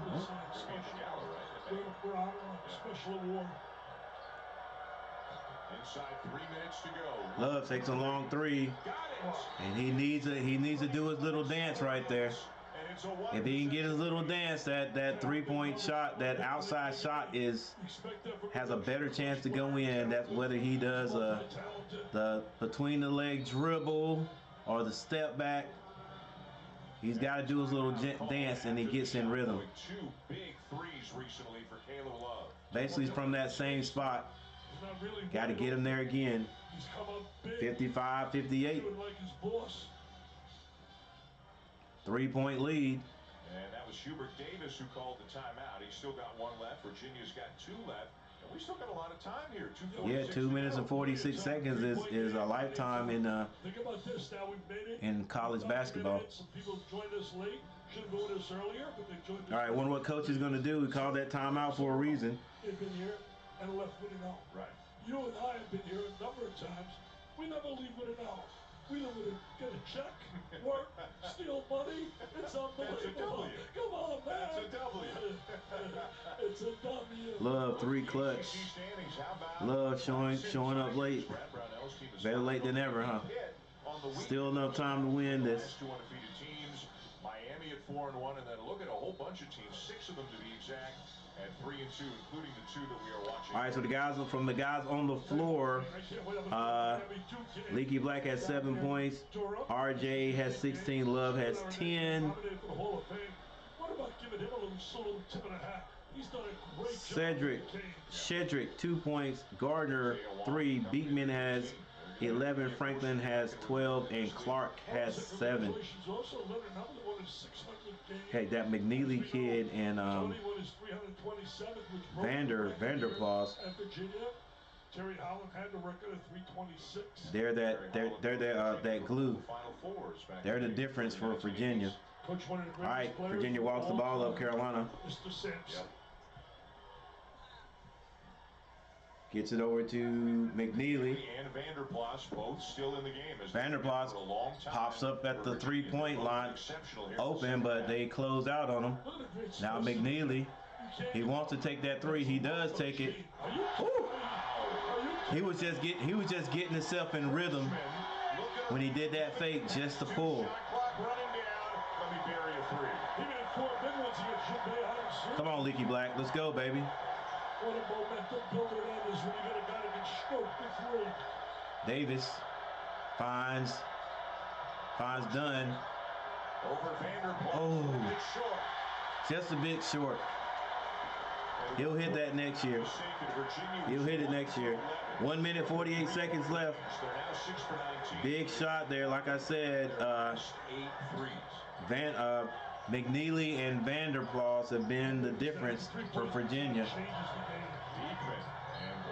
Inside 3 minutes to go. Love takes a long three, and he needs to do his little dance right there. And If he can get his little dance, that three-point shot, that outside shot has a better chance to go in. That's whether he does the between the leg dribble or the step back. He's got to do his little dance, and he gets in rhythm. 2 big threes recently for Caleb Love. Basically from that same spot. Got to get him there again. 55-58. 3-point lead. And that was Hubert Davis who called the timeout. He's still got 1 left. Virginia's got 2 left. And we still got a lot of time here. 2 minutes and 46 seconds is a lifetime in college basketball. Some people joined us late. Should have joined us earlier, but they joined us. All right, wonder what coach is going to do. We called that timeout for a reason. They've been here and left with an out. Right. You and I have been here a number of times. We never leave with an out. We don't want to get a check, work, steal money. It's unbelievable. Come on, man. That's a W. It's a W. Love 3 clutch. Love showing up late. Better late than ever, huh? Still enough time to win this. 2 undefeated teams. Miami at 4-1, and then look at a whole bunch of teams, 6 of them to be exact, at 3-2, including the 2 that we are watching. All right, so the guys on the floor, Leaky Black has 7 points. RJ has 16. Love has 10. What about giving him a little tip and a hat? He's done a great job. Shedrick 2 points. Gardner 3. Beekman has 11. Franklin has 12, and Clark has 7. Hey, that McNeely kid and Vanderplas. Terry Holland had the record of 326. They're that glue. They're the difference for Virginia. All right, Virginia walks the ball up. Carolina Mr. Sampson. gets it over to McNeely. And Vanderplas both still in the game. Vanderplas pops up at the 3-point line, open, but they close out on him. Now McNeely, he wants to take that 3. He does take it. Ooh. He was just getting himself in rhythm when he did that fake just to pull. Come on, Leaky Black. Let's go, baby. What a momentum builder that is when you got a guy that can stroke the 3. Davis finds Dunn. Over Vanderplas. Oh, just a bit short. He'll hit that next year. He'll hit it next year. 1 minute, 48 seconds left. Big shot there. Like I said, McNeely and Vanderplas have been the difference for Virginia. And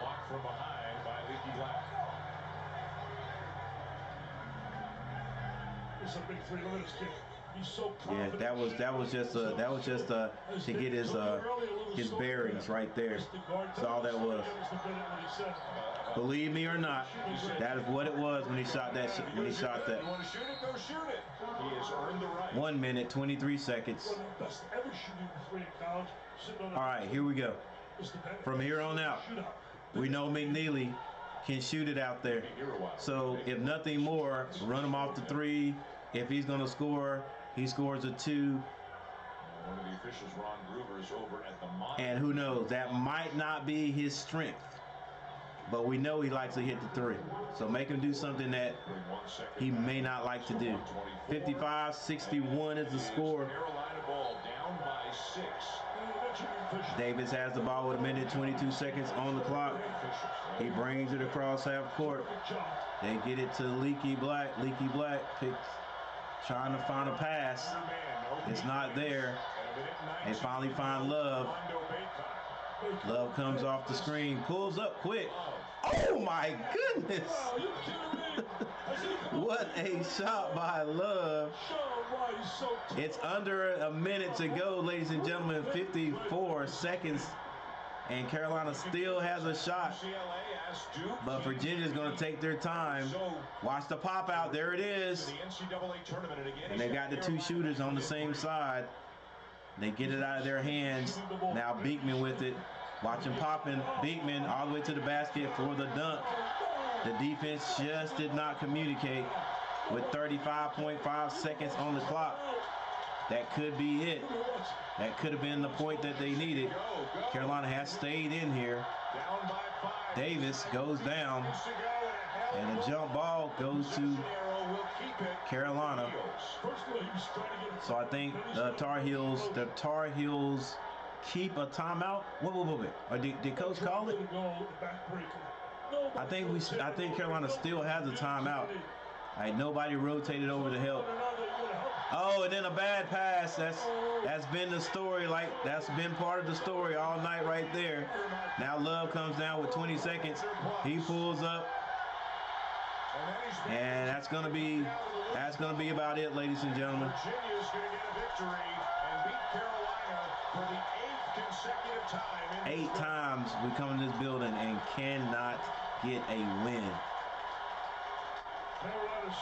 blocked from behind by Leaky Black. It's a big 3. Look at this kid. He's so Yeah, that was just to get his bearings right there. That's all that was. Believe me or not, that is what it was when he shot that. You want to shoot it? Go shoot it. He has earned the right. 1 minute, 23 seconds. One of the best ever shooting 3 in college. All right, here we go. From here on out, we know McNeely can shoot it out there. So if nothing more, run him off the 3. If he's going to score, he scores a 2. One of the officials, Ron Gruber, is over at the monitor. And who knows, that might not be his strength. But we know he likes to hit the 3. So make him do something that he may not like to do. 55-61 is the score. Carolina ball down by 6. Davis has the ball with 1 minute 22 seconds on the clock. He brings it across half court. They get it to Leaky Black. Leaky Black trying to find a pass. It's not there. They finally find Love. Love comes off the screen, pulls up quick. Oh my goodness! What a shot by Love. It's under a minute to go, ladies and gentlemen. 54 seconds. And Carolina still has a shot. But Virginia's going to take their time. Watch the pop out. There it is. And they got the 2 shooters on the same side. They get it out of their hands. Now Beekman with it. Watch him popping. Beekman all the way to the basket for the dunk. The defense just did not communicate with 35.5 seconds on the clock. that could be it. That could have been the point that they needed. Carolina has stayed in here. Davis goes down, and a jump ball goes to Carolina. So I think the Tar Heels keep a timeout. Wait. Or did Coach call it? I think Carolina still has a timeout. All right, nobody rotated over to help. Oh, and then a bad pass. That's been the story. That's been part of the story all night right there. Now Love comes down with 20 seconds. He pulls up. And that's gonna be about it, ladies and gentlemen. Virginia's going to get a victory and beat Carolina for the 8th consecutive time. 8 times we come in this building and cannot get a win.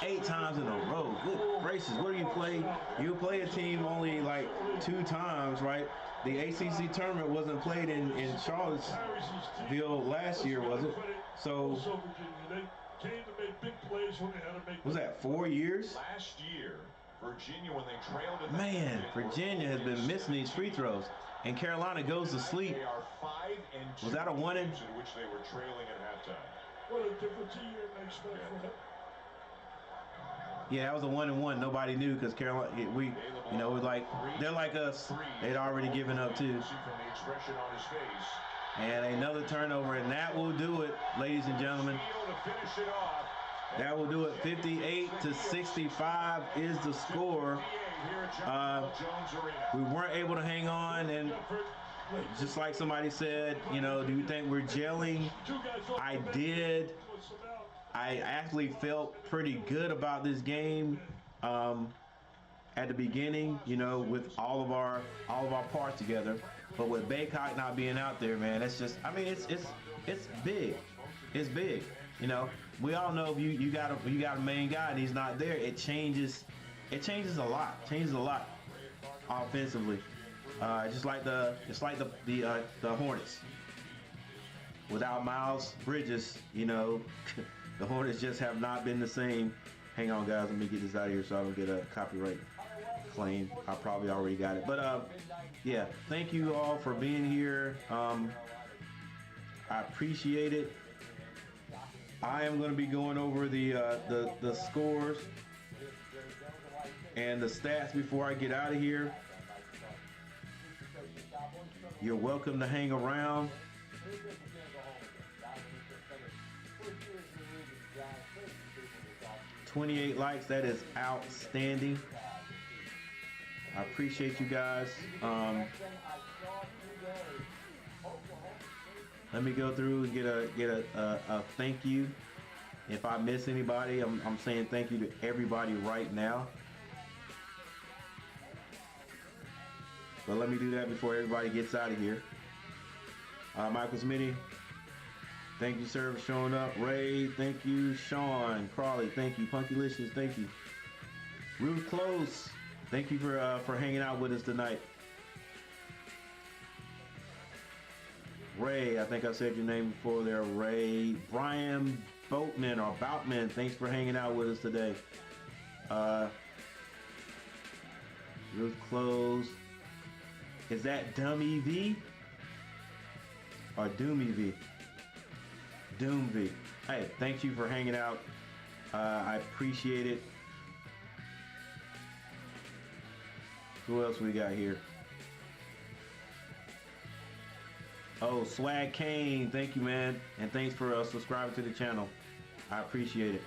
8 times in a row. Good gracious. What do you play? You play a team only like 2 times, right? The ACC tournament wasn't played in Charlottesville last year, was it? So was that 4 years? Last year, Virginia, when they trailed in Man, Virginia has been missing these free throws, and Carolina goes to sleep. They are 5-2 Was that a one in? in which they were trailing at halftime. What a difference a year makes for them. Yeah, that was a 1-1. Nobody knew because Carolina, they're like us. They'd already given up too. From the expression on his face. And another turnover, and that will do it, ladies and gentlemen. That will do it. 58-65 is the score. We weren't able to hang on, and just like somebody said, do you think we're gelling? I did. I actually felt pretty good about this game at the beginning, with all of our parts together. But with Baycock not being out there, man, it's just, it's big. It's big. We all know if you got a main guy and he's not there, it changes a lot. Changes a lot offensively. Just like the Hornets. Without Miles Bridges, the Hornets just have not been the same. Hang on, guys. Let me get this out of here so I don't get a copyright claim. I probably already got it. But, yeah, thank you all for being here. I appreciate it. I am going to be going over the scores and the stats before I get out of here. You're welcome to hang around. 28 likes, that is outstanding. I appreciate you guys. Let me go through and get a thank you. If I miss anybody, I'm saying thank you to everybody right now. But let me do that before everybody gets out of here. Michael Smitty, thank you, sir, for showing up. Ray, thank you. Sean Crawley, thank you. Punkylicious, thank you. Ruth Close, thank you for hanging out with us tonight. Ray, I think I said your name before there. Ray. Brian Boatman or Boutman, thanks for hanging out with us today. Ruth Close. Is that Dummy V? Or Doomy V? Doom V. Hey, thank you for hanging out. I appreciate it. Who else we got here? Oh, Swag Kane, thank you, man. And thanks for subscribing to the channel. I appreciate it.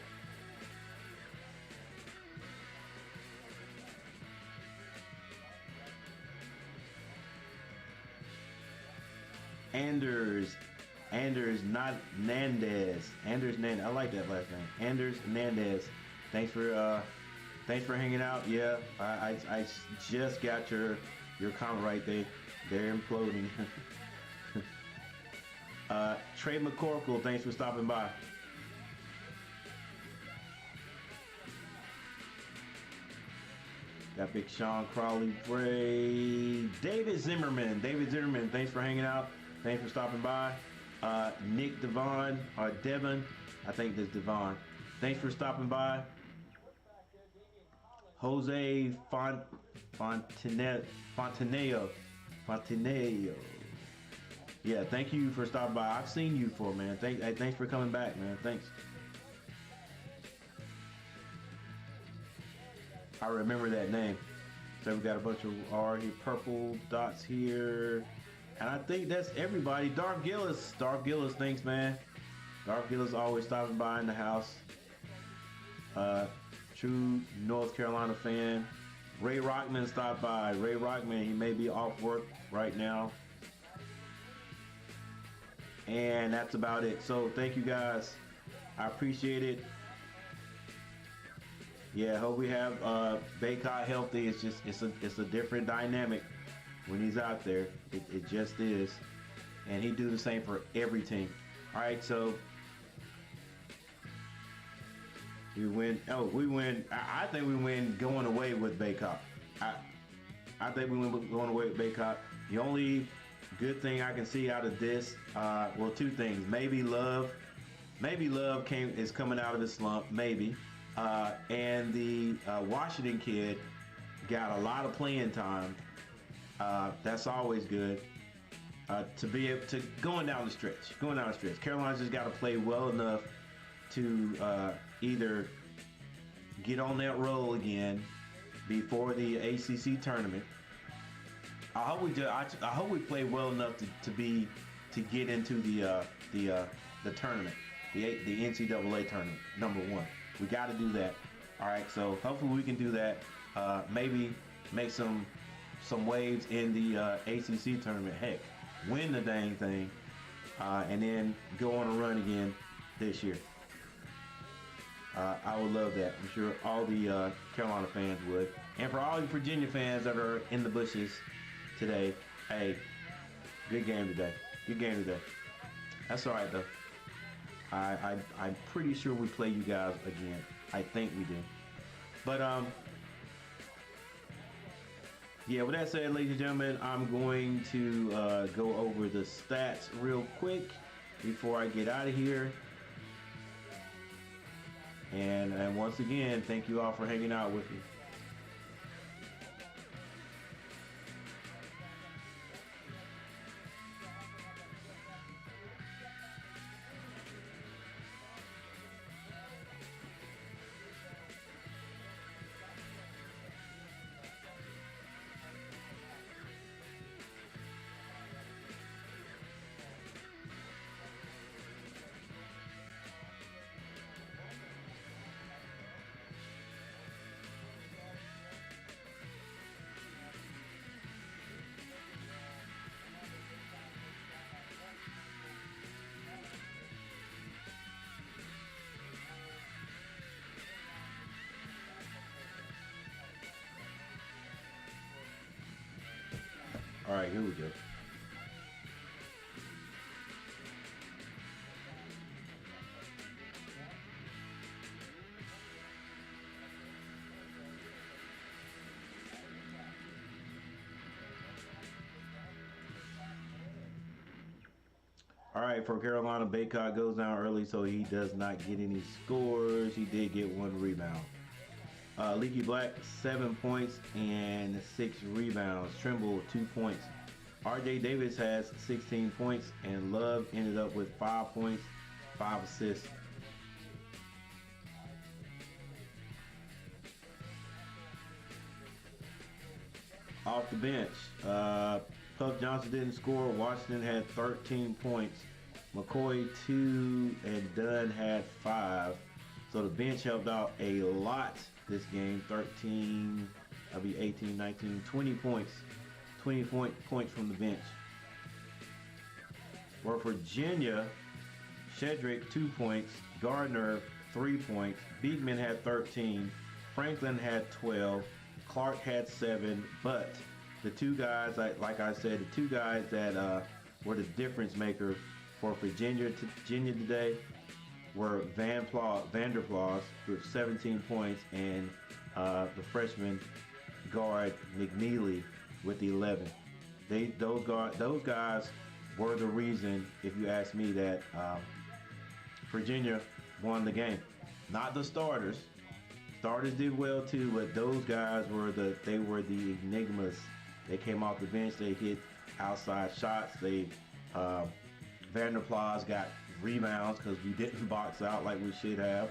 Anders, not Nandez. Anders Nandez. I like that last name. Anders Nandez. Thanks for hanging out. Yeah, I just got your comment right there. They're imploding. Trey McCorkle, thanks for stopping by. Got Big Sean Crawley, Bray, David Zimmerman, thanks for hanging out. Thanks for stopping by. Nick Devon, or Devon, I think that's Devon. Thanks for stopping by. Jose Fontaneo. Yeah, thank you for stopping by. I've seen you before, man. Thanks for coming back, man. Thanks. I remember that name. So we got a bunch of purple dots here. And I think that's everybody. Dark Gillis, thanks, man. Dark Gillis always stopping by in the house. True North Carolina fan. Ray Rockman stopped by. Ray Rockman, he may be off work right now. And that's about it. So thank you guys. I appreciate it. Yeah, hope we have Baycott healthy. It's a different dynamic when he's out there. It just is. And he do the same for every team. All right, so we win. Oh, we win. I think we win going away with Baycott. I think we win going away with Baycott. The only good thing I can see out of this, well, two things. Maybe Love is coming out of his slump. Maybe. And the Washington kid got a lot of playing time. That's always good. To be able to going down the stretch. Carolina's just got to play well enough to either get on that roll again before the ACC tournament. I hope we play well enough to get into the tournament, the NCAA tournament. Number one, we got to do that. All right, so hopefully we can do that. Maybe make some waves in the ACC tournament. Heck, win the dang thing, and then go on a run again this year. I would love that. I'm sure all the Carolina fans would. And for all the Virginia fans that are in the bushes today, hey, good game today. That's all right, though. I'm pretty sure we play you guys again. I think we do. But, yeah, with that said, ladies and gentlemen, I'm going to go over the stats real quick before I get out of here. And once again, thank you all for hanging out with me. All right, here we go. All right, for Carolina, Baycott goes down early, so he does not get any scores. He did get 1 rebound. Leaky Black, 7 points and 6 rebounds. Trimble, 2 points. RJ Davis has 16 points, and Love ended up with 5 points, 5 assists. Off the bench, Puff Johnson didn't score. Washington had 13 points. McCoy 2 and Dunn had 5. So the bench helped out a lot this game. 13, that'll be 18, 19, 20 points. 20 points from the bench. For Virginia, Shedrick 2 points. Gardner 3 points. Beekman had 13. Franklin had 12. Clark had 7. But the two guys, like I said, the two guys that were the difference maker for Virginia today were Vander Plas with 17 points, and the freshman guard McNeely with 11. Those guys were the reason, if you ask me, that Virginia won the game. Not the starters. Starters did well too, but those guys were the enigmas. They came off the bench. They hit outside shots. Vanderplas got rebounds because we didn't box out like we should have.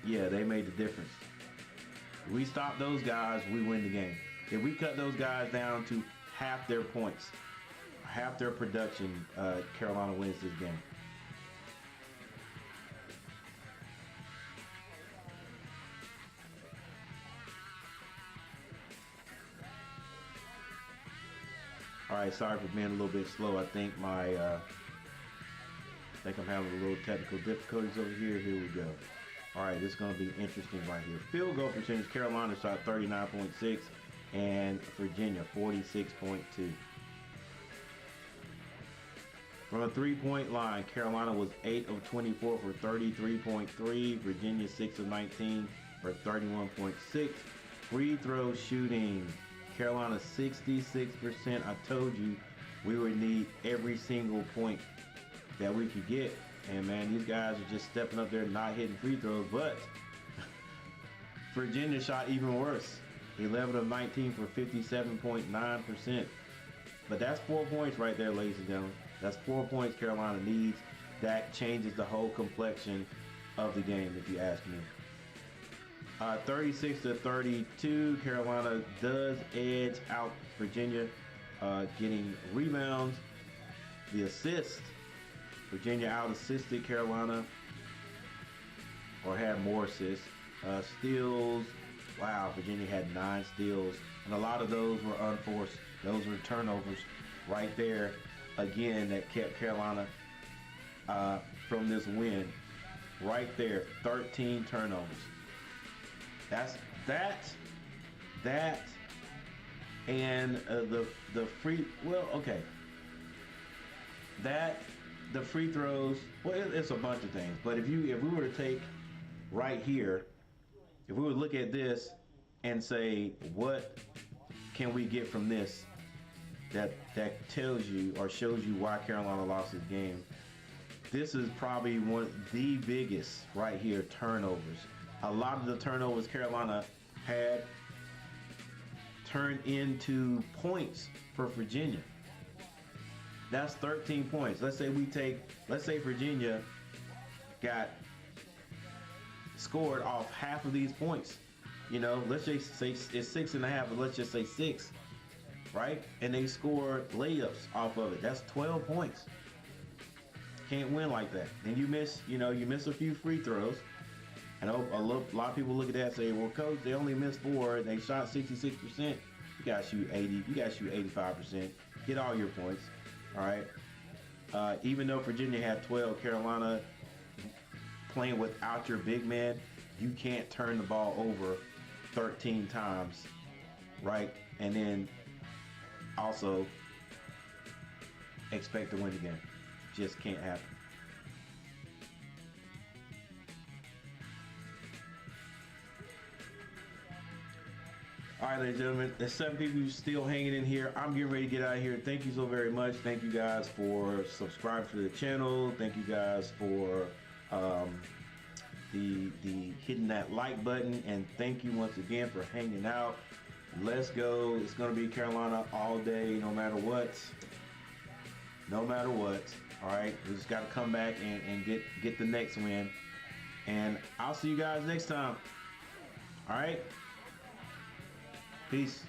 Yeah, they made the difference. If we stop those guys, we win the game. If we cut those guys down to half their points, half their production, Carolina wins this game. All right, sorry for being a little bit slow. I think I'm having a little technical difficulties over here. Here we go. All right, this is going to be interesting right here. Field goal percentage, Carolina shot 39.6 and Virginia 46.2. From a three-point line, Carolina was 8 of 24 for 33.3. Virginia 6 of 19 for 31.6. Free throw shooting, Carolina 66%. I told you we would need every single point that we could get. And man, these guys are just stepping up there, not hitting free throws. But Virginia shot even worse. 11 of 19 for 57.9%. But that's 4 points right there, ladies and gentlemen. That's 4 points Carolina needs. That changes the whole complexion of the game, if you ask me. 36-32, Carolina does edge out Virginia, getting rebounds. The assist, Virginia out-assisted Carolina, or had more assists. Steals, wow, Virginia had 9 steals, and a lot of those were unforced. Those were turnovers right there, again, that kept Carolina from this win. Right there, 13 turnovers. That and the free, well, okay. The free throws, well, it's a bunch of things. But if we were to take right here, if we would look at this and say, what can we get from this that tells you or shows you why Carolina lost this game? This is probably one of the biggest right here, turnovers. A lot of the turnovers Carolina had turned into points for Virginia. That's 13 points. Let's say Virginia got scored off half of these points. You know, let's just say it's 6.5, but let's just say 6, right? And they scored layups off of it. That's 12 points. Can't win like that. And you miss a few free throws. I know a lot of people look at that and say, well, coach, they only missed 4. They shot 66%. You got to shoot 80. You got to shoot 85%. Get all your points. All right. Even though Virginia had 12, Carolina playing without your big man, you can't turn the ball over 13 times, right? And then also expect to win the game. Just can't happen. All right, ladies and gentlemen, there's 7 people still hanging in here. I'm getting ready to get out of here. Thank you so very much. Thank you guys for subscribing to the channel. Thank you guys for the hitting that like button, and thank you once again for hanging out. Let's go. It's going to be Carolina all day, no matter what. No matter what. All right, we just got to come back and get the next win. And I'll see you guys next time. All right. Peace.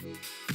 So